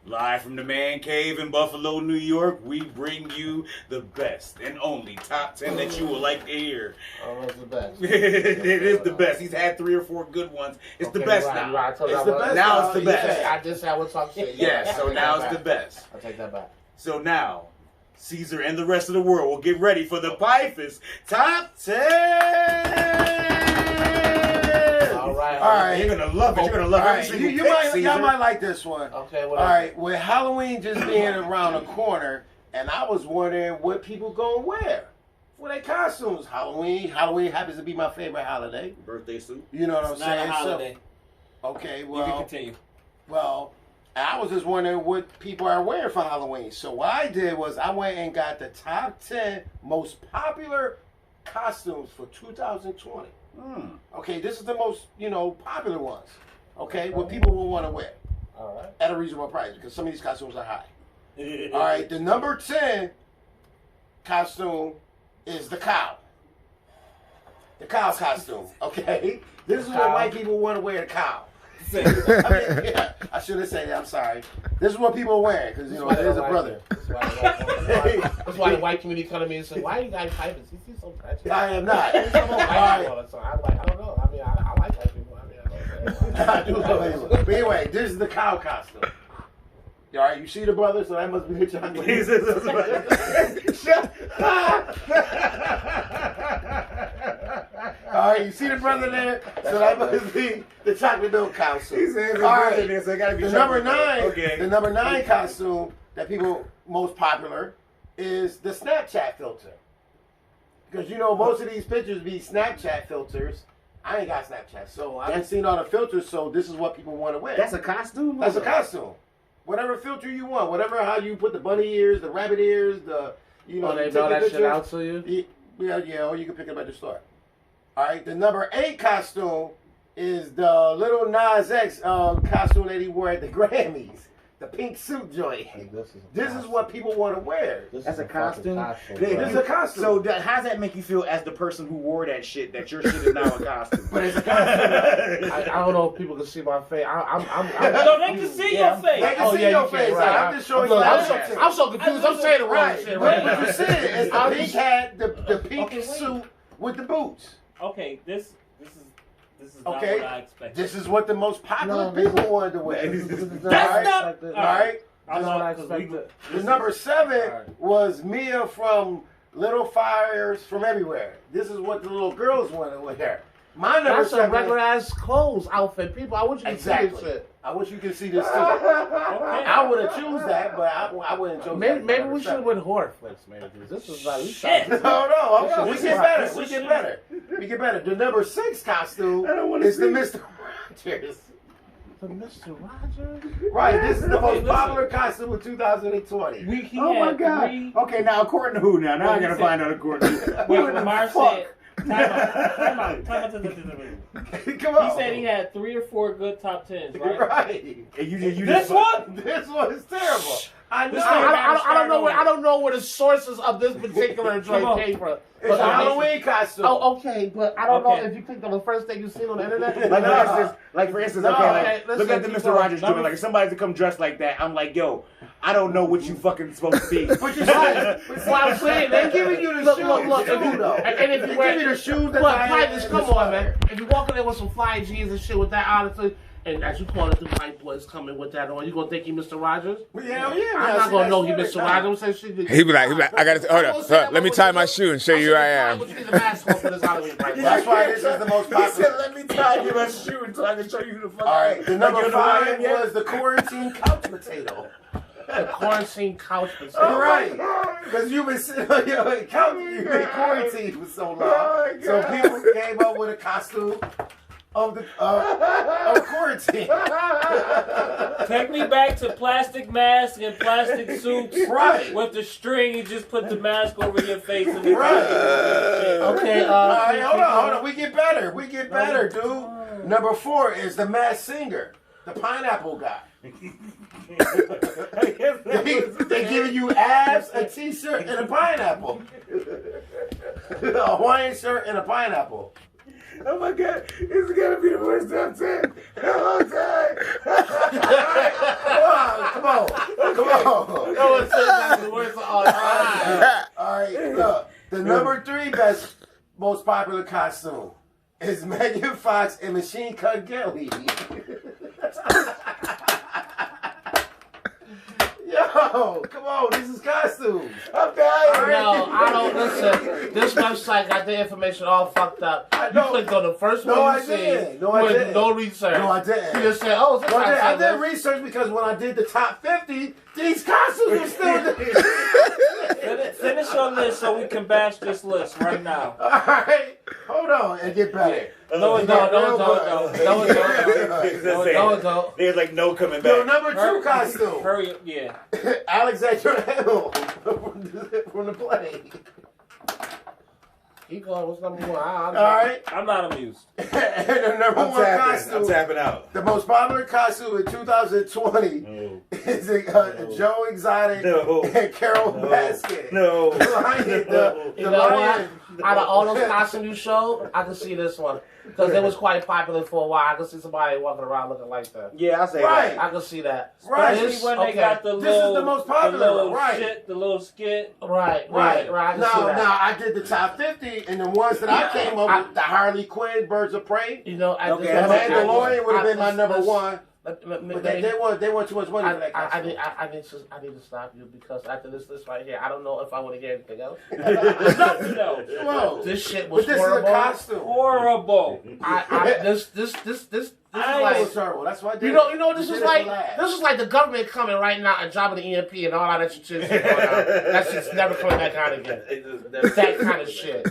Live from the Man Cave in Buffalo, New York, we bring you the best and only top 10 that you would like to hear. Oh, it's the best. It is the best. He's had 3 or 4 good ones. It's the best now. Right. It's the best. Now it's the best. I just said what's talking shit. Yes, so now it's the best. I'll take that back. So now, Caesar and the rest of the world will get ready for the Pipers Top 10. All right. All right. You're going to love it. You're going to love All every right. single Y'all might like this one. Okay, All whatever. right. With Halloween just being around the corner, and I was wondering what people gonna wear for their costumes. Halloween happens to be my favorite holiday. Birthday suit. You know what I'm It's saying? not a holiday. So, okay, You can well, continue. I was just wondering what people are wearing for Halloween. So what I did was I went and got the top 10 most popular costumes for 2020. Okay, this is the most, popular ones. Okay, what people will want to wear. All right. At a reasonable price, because some of these costumes are high. All right, the number 10 costume is the cow. The cow costume, okay? This is what white people want to wear, the cow. I shouldn't say that, I'm sorry. This is what people are wearing, because, there's a brother. That's why the white community come to me and say, why are you guys piping? You see so touchy. I am not. I don't know. I mean, I like white people. I do love it. But anyway, this is the cow costume. All right, you see the brother, so that must be the chocolate. All right, you see the brother there, so that must be the chocolate milk costume. He says all right, there, so it gotta be the chocolate number 9. milk. Okay. The number 9 costume that people most popular is the Snapchat filter, because most of these pictures be Snapchat filters. I ain't got Snapchat, so I haven't seen all the filters. So this is what people want to wear. That's a costume? That's a costume. Whatever filter you want, whatever how you put the bunny ears, the rabbit ears, the they you mail take that the shit out to you? Yeah, or you can pick it up at the store. All right, the number 8 costume is the Little Nas X costume that he wore at the Grammys. The pink suit joint. This is what people want to wear. That's a costume? This is a costume. So how does that make you feel as the person who wore that shit, that your shit is now a costume? But it's a costume. I don't know if people can see my face. No, they can see your face. They can see your face. Right. I'm just showing Look, you. I'm so confused. I'm saying the wrong shit right But now. you see it. It's the pink hat, the pink suit with the boots. Okay, this is not Okay, what I expected. this is what the most popular people wanted to wear. That's not. All right. I'm That's what I not, 'cause we- expected. The number 7 was Mia from Little Fires from Everywhere. This is what the little girls want to wear. My number That's a 7. regular ass clothes outfit. People, I want you to see this Exactly. shit. I wish you could see this too. I wouldn't choose that, but I wouldn't choose that. Maybe we should win horror flicks, maybe. This is like Shit. No, we This get is better. right. We get better. We get better. The number 6 costume is the Mr. Rogers. the Mr. Rogers. Right, this is the most listen. popular costume of 2020. He Oh my had god. 3. Okay, now according to who now? Now I Well, gotta he find out according to who. Wait, What the Lamar fuck? said. Time out. Come on. He said he had 3 or 4 good top 10s, right? Right. And you This just one? This one is terrible. I know. This I don't know where the sources of this particular joint came from. It's a Halloween costume. Oh, okay, but I don't know Okay. if you picked up the first thing you seen on the internet. Like for instance, No. okay, Okay, let's look at the keep Mr. going. Rogers doing. Like if somebody's to come dressed like that, I'm like, yo, I don't know what you fucking supposed to be. But you said, That's what I'm saying. they're giving you the Look, shoes. look, too, though. and if They you wear, give you the shoes that look, I Pipers, come on, man. If you walk in there with some fly jeans and shit with that attitude, and as you call it, the white boys coming with that on, you gonna think he Mr. Rogers? Yeah, I'm not gonna know he Mr. Rogers. I'm saying shit. He be like, I gotta, hold up, let me tie my shoe and show you who I am. That's why this is the most popular. let me tie you my shoe until I can show you who the fuck. All right, the number Like, 5 you know was the quarantine couch potato. The quarantine couch potato. Right. Because you've been sitting on your couch, you've been quarantined for so long. So people came up with a costume of quarantine. Take me back to plastic masks and plastic suits. Right. With the string, you just put the mask over your face and the Right. Okay, All right, hold on. We get better, dude. Number 4 is the Masked Singer, the pineapple guy. They giving you abs, a t-shirt, and a pineapple. A Hawaiian shirt and a pineapple. Oh my God, it's gonna be the worst top 10 the whole time. Come on. No one says that's the worst of all time. All right, look. The number 3 most popular costume is Megan Fox and Machine Gun Kelly. Yo, come on, this is costumes. I'm dying. No, I don't listen. This website got the information all fucked up. You clicked on the first one you see with no research. No, I didn't. You just said, "Oh, it's a I did research because when I did the top 50, these costumes were still there. Finish your list so we can bash this list right now. All right, hold on and get better. No, don't. There's like no coming Your back. number 2 costume, Hurry up, yeah. Alexander Hamilton from the play. Keep going. What's number 1? All right, I'm not amused. and the number 1 I'm costume, tapping out. the most popular costume in 2020 is Joe Exotic and Carol Baskin. No. The lion. You know what? Out of all those costumes you showed, I can see this one. Because it was quite popular for a while. I can see somebody walking around looking like that. Yeah, I say Right. that. I can see that. Right. This, When they got the This little, is the most popular the little one, right. shit, the little skit. Right. I can see that. Now, I did the top 50, and the ones that I came up with, the Harley Quinn, Birds of Prey, You know, the Mandalorian would have been my number 1. But they want too much money for that I costume. need to stop you because after this list right here, I don't know if I want to hear anything else. No. Whoa. This shit was But this horrible. is a costume. Horrible. This is I know like, it was terrible. That's why I did you know, this did is it like for laughs. this is like the government coming right now and dropping the EMP and all that shit going on. That shit's never coming back out again. That kind of shit.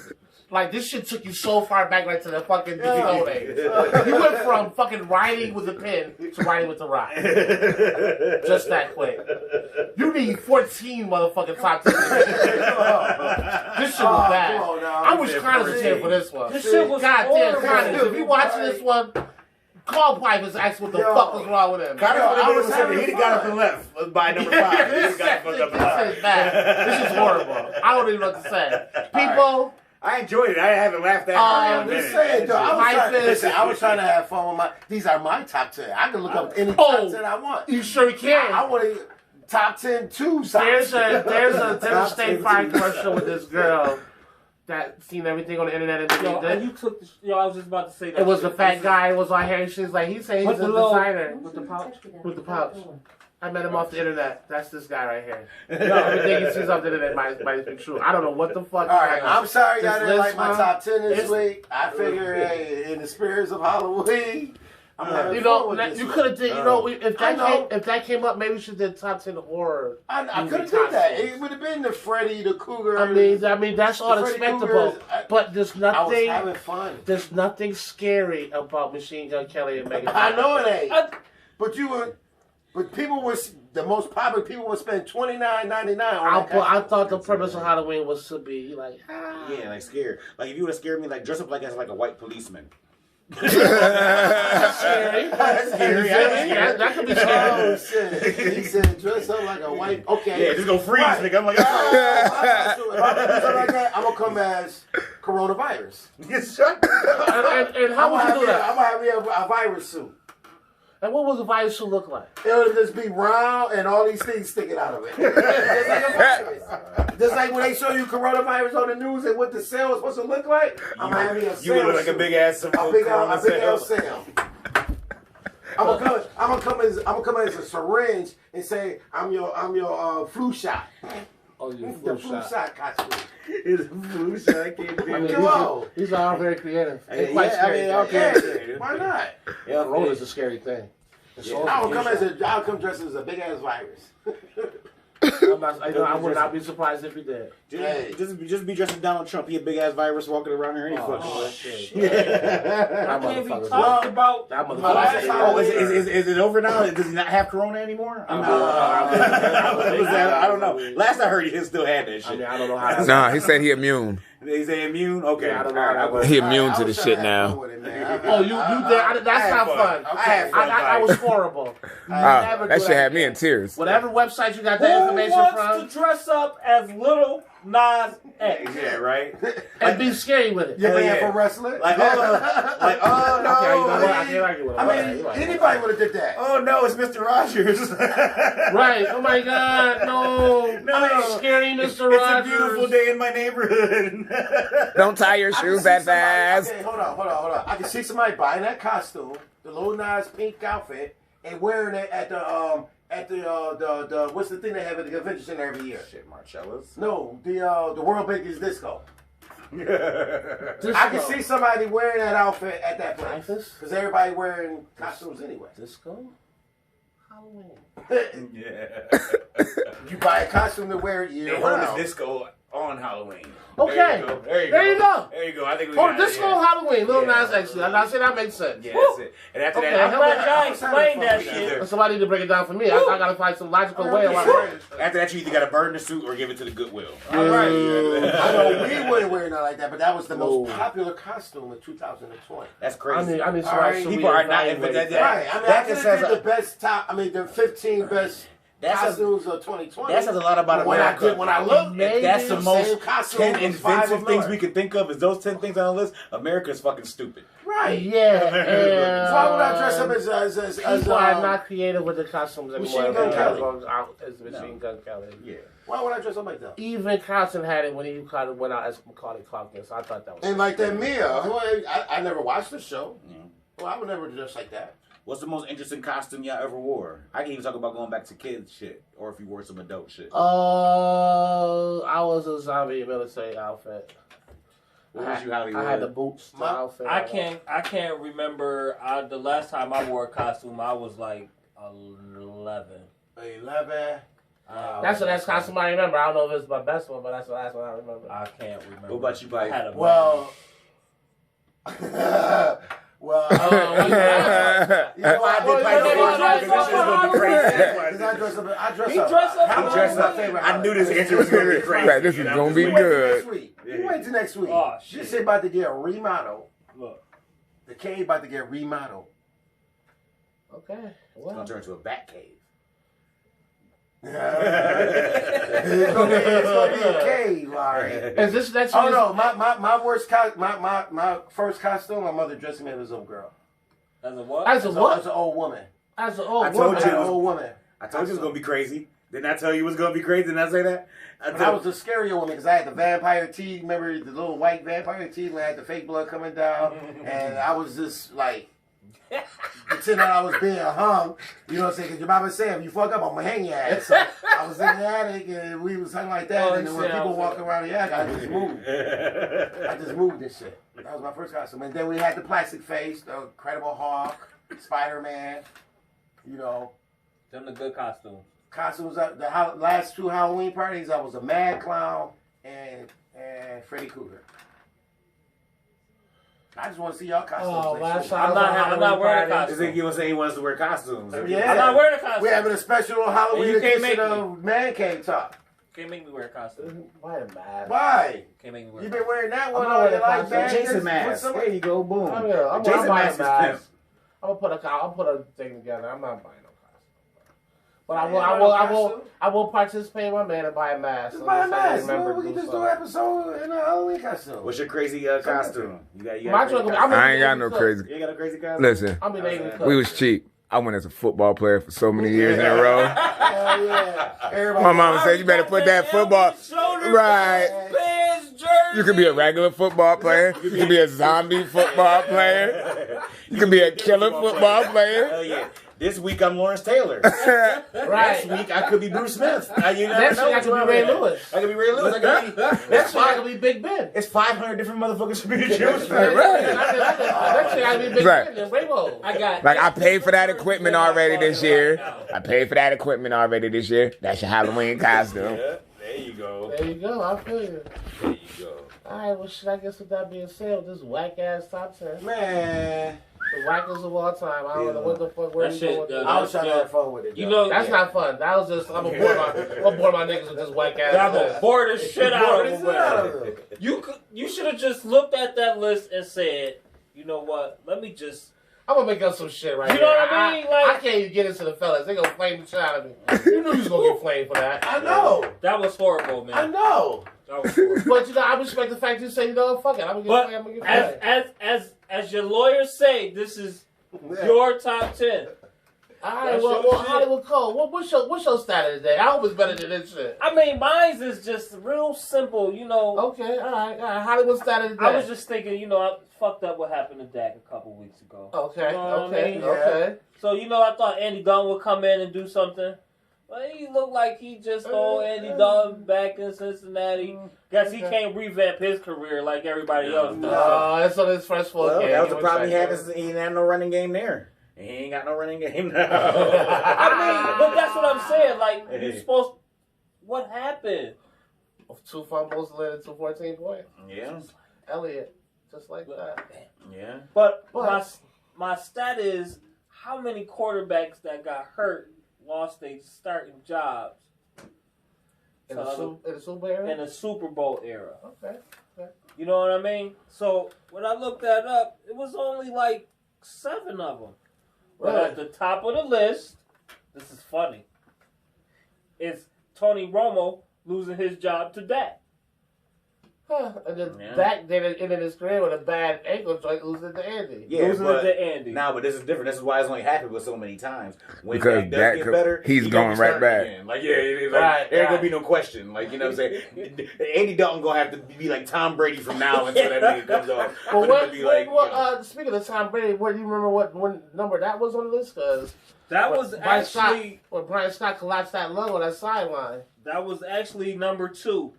Like, this shit took you so far back, like, to the fucking Stone Age. You went from fucking writing with a pen to writing with a rock. Just that quick. You need 14 motherfucking top 10. This shit was bad. come on now. I wish Connors was here for this one. This shit was Goddamn, horrible. Connors, if you watching this one, call Pipers and ask what the fuck was wrong with him. Connor Yo, I would was have having been, he'd fun. got up and left by number 5. He'd this got fucked up and shit left. is bad. This is horrible. I don't even know what to say. People... I enjoyed it. I haven't laughed at it. I'm just saying, though. I was trying to have fun with my. These are my top 10. I can look up any top 10 I want. You sure can. I want to top 10 too. There's a State Farm commercial with this girl that seen everything on the internet and Yo, believed and it. you took the, yo, I was just about to say that. It was shit. the fat guy. It was on hair. She's like, he said he's With a the little- designer. with the pouch. With the pouch. I met him off the internet. That's this guy right here. Everything he sees off the internet might be true. I don't know what the fuck. All right, I'm sorry y'all This didn't like list, my man, top 10 this it's- week. I figure, hey, in the spirits of Halloween, I'm having You fun know, with this you one. could have did. You know, if I know. that came up, maybe we should did top 10 horror. I movie could have did that. costumes. It would have been the Freddy, the Cougar. I mean that's all The Freddy expectable. Kruegers, But there's I was nothing. having fun. There's nothing scary about Machine Gun Kelly and Megan. I know it ain't. I- But people was the most popular. People would spend $29.99 on that I costume. thought the premise of Halloween was to be like, Yeah, like scared. Like if you would have scared me, like dress up like as like a white policeman. that's scary. That's scary. That could be scary. Oh shit! He said dress up like a white. Okay. Yeah, just go freeze, Right. nigga. I'm like, If I do something like that, I'm gonna come as coronavirus. And how would you do I'm that? gonna have me a virus suit. And what would the virus suit look like? It'll just be round and all these things sticking out of it. Just like a virus. Just like when they show you coronavirus on the news and what the cell is supposed to look like, I'm gonna have me a cell you would look like a suit. big ass. A big L cell. I'm gonna come as a syringe and say I'm your flu shot. Oh, you The flu shot costume. It's a flu shot. I can't do I mean, it. Come on. these are all very creative. Yeah, And quite I scary. mean, okay. Yeah, why not? Yeah, Corona's a scary thing. I'll come dressed as a big ass virus. I would not be surprised if he did. Just be dressed as Donald Trump. He a big ass virus walking around here. Shit. I can't be talked about. That motherfucker. Is it over now? Does he not have corona anymore? I don't know. Last I heard, he still had that shit. I don't know how. Nah, he said he immune. Is he immune? Okay. I don't know. He immune to the shit now. Oh, you did? That's not fun. I was horrible. That shit had me in tears. Whatever website you got that information Who from. wants to dress up as Little Nas X? Yeah, right. And be scary with it. You're paying for wrestling? Like, oh no. Okay, you know what? I can't argue with him. I mean, anybody would have did that. Oh no, it's Mr. Rogers. Right. Oh my God. No. Scary Mr. Rogers. It's a beautiful day in my neighborhood. Don't tie your shoes that fast. Okay, hold on. I can see somebody buying that costume, the Lil Nas pink outfit, and wearing it at the what's the thing they have at the convention center every year? Shit, Marcello's. No, the world biggest disco. I can see somebody wearing that outfit at that place because everybody wearing costumes anyway. Disco? Halloween. Yeah. You buy a costume to wear it year They hold round. the disco on Halloween. Okay. There you go. There you go. I think we Oh, got Disco it, yeah. Halloween. Lil Nas X. I say that makes sense. Yeah, that's it. And after Okay, that, I'm glad y'all explained that shit. Somebody need to break it down for me. I gotta find some logical way of after that, you either got to burn the suit or give it to the Goodwill. All right. I know we wouldn't wear nothing like that, but that was the most popular costume in 2020. That's crazy. I need All right, some people are not reevaluate that. Right. I mean, That I just did says the best top. I mean, the 15 best costumes of 2020. That says a lot about America. When I looked, If that's the most 10 10 inventive things we can think of, is those 10 things on the list, America's fucking stupid. Right. Yeah. So why would I dress up as people are not creative with the costumes anymore. Machine Gun Kelly. As Machine Gun Kelly. Yeah. Why would I dress up like that? Even Carson had it when he kind of went out as Macaulay Culkin, so I thought that was. And like that Mia, who I never watched the show. Yeah. Well, I would never dress like that. What's the most interesting costume y'all ever wore? I can even talk about going back to kids shit, or if you wore some adult shit. I was a zombie military outfit. What was you, Hollywood? I had the boots, the outfit. I can't remember. The last time I wore a costume, I was like 11. 11. That's the last costume I remember. I don't know if it's my best one, but that's the last one I remember. I can't remember. What about you, Mike? Well. Well, you know, I dress up. I knew this answer was going to be crazy. Right, this is going to be good. You wait till next week. Oh, shit. This shit about to get remodeled. Look. The cave about to get remodeled. Okay. It's going to turn into a bat cave. It's gonna be a cave, Larry. Is this next Oh week? no, my first costume, my mother dressed me as a little girl. As a what? As a what? As an old woman. As an old I told woman. As you. an old woman. I told you it was going to be crazy. Didn't I tell you it was going to be crazy? Didn't I say that? But I was a scarier woman because I had the vampire teeth. Remember the little white vampire teeth when I had the fake blood coming down? And I was just like, pretending I was being hung. You know what I'm saying? Because your mama said, if you fuck up, I'm going to hang your ass. So I was in the attic and we was hung like that. And then when people walking around the attic, I just moved. I just moved this shit. That was my first costume. And then we had the plastic face, the Incredible Hulk, Spider-Man, you know. Them the good costumes. Costumes, the last two Halloween parties, I was a mad clown and Freddy Krueger. I just want to see y'all costumes. Oh, next last week. time I'm not wearing a Is costume. it you want to say he wants to wear costumes? Yeah. I'm not wearing a costume. We're having a special Halloween You can't edition make of Man Cave Talk. Can't make me wear a costume. Why am I? Why? Can't make me wear. You've been wearing that I'm one not all wearing your a life, costume. man. Jason Just mask. put some- There you go. Boom. I'm Jason buying mask a mask. is I'll put a thing together. I'm not buying no costume. But I will participate in my man and buy a mask. Just buy a Unless I mask. remember We to can do just do an something. episode in a Halloween costume. What's your crazy costume? You got My crazy joke- costume? I ain't got no crazy. You ain't got a crazy costume? Listen, I'm in Navy Club. we was cheap. I went as a football player for so many years in a row. Hell yeah. Everybody. My mama said you better put that football. Right. You could be a regular football player. You could be a zombie football player. You could be a killer football player. Hell yeah. This week I'm Lawrence Taylor. Right. Next week I could be Bruce Smith. You never Next know week I which could one be Ray I'm in. Lewis. I could be Ray Lewis. I could be. Next week I could be Big Ben. It's 500 different motherfuckers for me to choose from. Right. Next week I could be Big Right. Ben and Rainbow. I got Like, I paid for that equipment already this year. I paid for that equipment already this year. That's your Halloween costume. Yeah, there you go. There you go. I feel you. There you go. All right. Well, shit. I guess with that being said, with this whack ass top 10, Man, the wackest of all time. I don't know what the fuck. Where That you shit, going with that? I was trying to have fun with it. You though. know, That's not fun. That was just I'm gonna bore my niggas with this whack ass I'm gonna list. bore the shit out of Bored them. You should have just looked at that list and said, you know what? Let me just. I'm gonna make up some shit right You know here. what I mean? Like- I can't even get into the fellas. They gonna flame the shit out of me. You knew you was gonna get flamed for that. I know. That was horrible, man. I know. That was horrible. But you know, I respect the fact you say, you know, fuck it. I'm gonna get flamed. As your lawyers say, this is your top 10. All right, That's well, your well shit. Hollywood Cole, what's your status today? I hope it's better than this shit. I mean, mine's is just real simple, you know. Okay, all right. Hollywood status today. I was just thinking, you know, I fucked up what happened to Dak a couple weeks ago. Okay, You know what I okay, mean? okay. So, you know, I thought Andy Dalton would come in and do something. But he looked like he just stole Andy Dalton back in Cincinnati. Guess he can't revamp his career like everybody else does. Oh, that's on his first full Well, game. that was Give the him a problem he had. check. Is he didn't have no running game there. He ain't got no running game now. I mean, but that's what I'm saying. Like, you're supposed. What happened? 2 fumbles led to 14 points. Yeah, Elliott, just like that. yeah. But But- my stat is how many quarterbacks that got hurt lost their starting jobs In the Super era? in the Super Bowl era. Okay. You know what I mean? So when I looked that up, it was only like 7 of them. But Right. at the top of the list, this is funny, it's Tony Romo losing his job to Dak. Huh. And then Yeah. Dak did it in his career with a bad ankle joint, losing to Andy. Yeah, losing but, it to Andy. Nah, but this is different. This is why it's only happened with so many times. When Because Dak does Dak get could- better, he's he going gonna right start back. again. Like, yeah, it's like, Right, there ain't right. gonna be no question. Like, you know what I'm saying? Andy Dalton gonna have to be like Tom Brady from now until that nigga comes off. Well, For them to be like, you know, speaking of Tom Brady, what do you remember what number that was on the list? Because that was actually Brian Scott collapsed that lung on that sideline. number 2.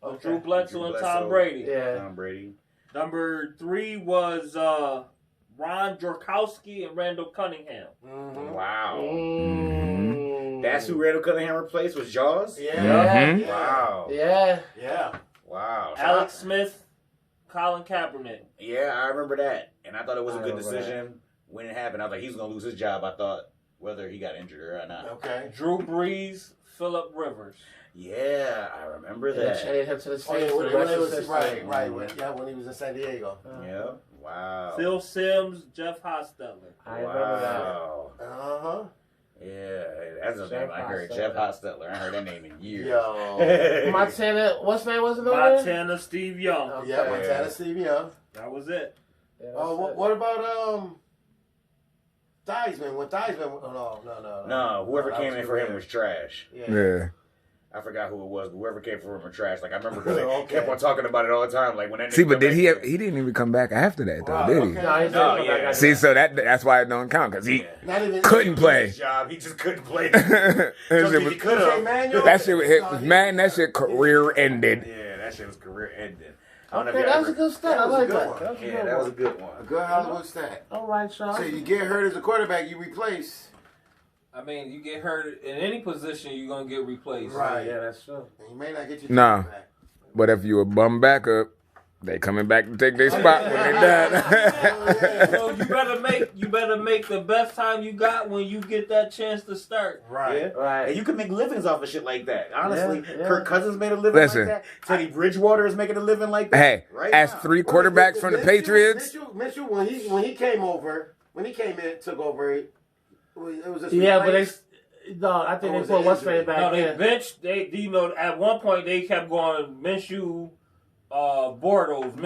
Okay. Drew Bledsoe Drew and Bledsoe. Tom Brady. Yeah. Tom Brady. Number 3 was Ron Jorkowski and Randall Cunningham. Mm-hmm. Wow. Mm. That's who Randall Cunningham replaced was Jaws? Yeah. Yeah. Wow. Yeah. Yeah. Wow. Alex Smith, Colin Kaepernick. Yeah, I remember that. And I thought it was a I good remember decision when it happened. I was like, he's going to lose his job. I thought whether he got injured or not. Okay. Drew Brees, Phillip Rivers. Yeah, I remember They that. traded him to the Oh, Saints. yeah, for when, the when rest it of was, his right, season. right. When he was in San Diego. Yeah. Wow. Phil Simms, Jeff Hostetler. I remember that. Wow. Uh-huh. Yeah, that's a Jeff name I heard. Hostetler. Jeff Hostetler. I heard that name in years. Yo. Montana, what's name was it? again? Montana, Steve Young. Okay. Yeah, Montana Steve Young. That was it. Yeah, Oh, that's it. what about Theismann? When Theismann? Oh, no. No, whoever that came was in for him weird. was trash. Yeah. Yeah. I forgot who it was, but whoever came for him was trash. Like I remember because they Okay. kept on talking about it all the time. Like when that. See, nigga but come did he? back- He didn't even come back after that though, Wow, did he? okay. No, he's No, not yeah. See, so that's why it don't count because he Not even couldn't play. His job, he just couldn't play. That Just shit 'cause was- he could Okay, have. Manuel? that shit was man. That shit career ended. Yeah, that shit was career ending. I don't know Okay, if that y'all was a ever- good stat. I That was a like good that. one. That was a Yeah, good that was a one. good one. A good Hollywood stat. All right, Sean. So you get hurt as a quarterback, you replace. I mean, you get hurt in any position, you're going to get replaced. Right. Yeah, that's true. And you may not get your Nah. job back. But if you a bum backup, they coming back to take their spot when they done. So you better make the best time you got when you get that chance to start. Right. Yeah. Right. And you can make livings off of shit like that. Honestly, Yeah, yeah. Kirk Cousins made a living Listen. like that. Teddy Bridgewater is making a living like that. Hey, right as now. 3 quarterbacks from the Patriots. Mitchell, when he came in, took over. It was just Yeah, but replaced. no, I think Or they was put it what's injury? name back No, they in. benched. At one point they kept going Minshew, Bortles,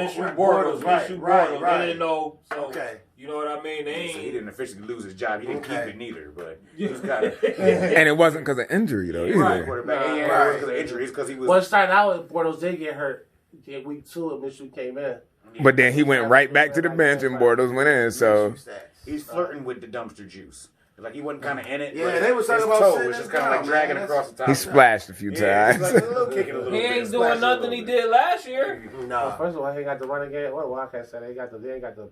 Right. They didn't know. So Okay. you know what I mean? They So he ain't. didn't officially lose his job. He didn't Okay. keep it neither, but he was kind of And it wasn't because of injury though either. quarterback. Right. Yeah, because of injuries, because he was. Well, starting out with Bortles did get hurt. Get week 2 and Mitchell came in. But then he went right back to the bench and Bortles went in. So Stats. He's flirting with the dumpster juice. Like he wasn't kind of in it. Yeah, they was talking his about toe sitting was just him kind of like down, dragging man. across the top. He splashed a few Yeah, times. he's like a little kicking a little He bit. ain't Splash doing a nothing little he bit. did last year. Nah. First of all, he ain't got the running game. What Wildcat said, they ain't got the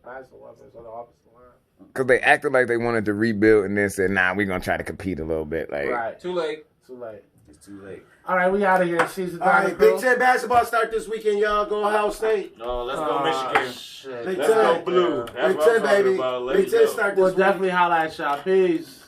passing weapons on the offensive line. Because they acted like they wanted to rebuild and then said, nah, we're going to try to compete a little bit. Like, Right. Too late. Too late. It's too late. All right, we out of here. Season All right, time. Big Ten basketball start this weekend, y'all. Go Ohio State. No, let's go Michigan. Shit. Big Let's Ten. go blue. That's Big what I'm Ten, talking baby. about. Big Let's Ten go. start this We'll week. definitely holla at y'all. Peace.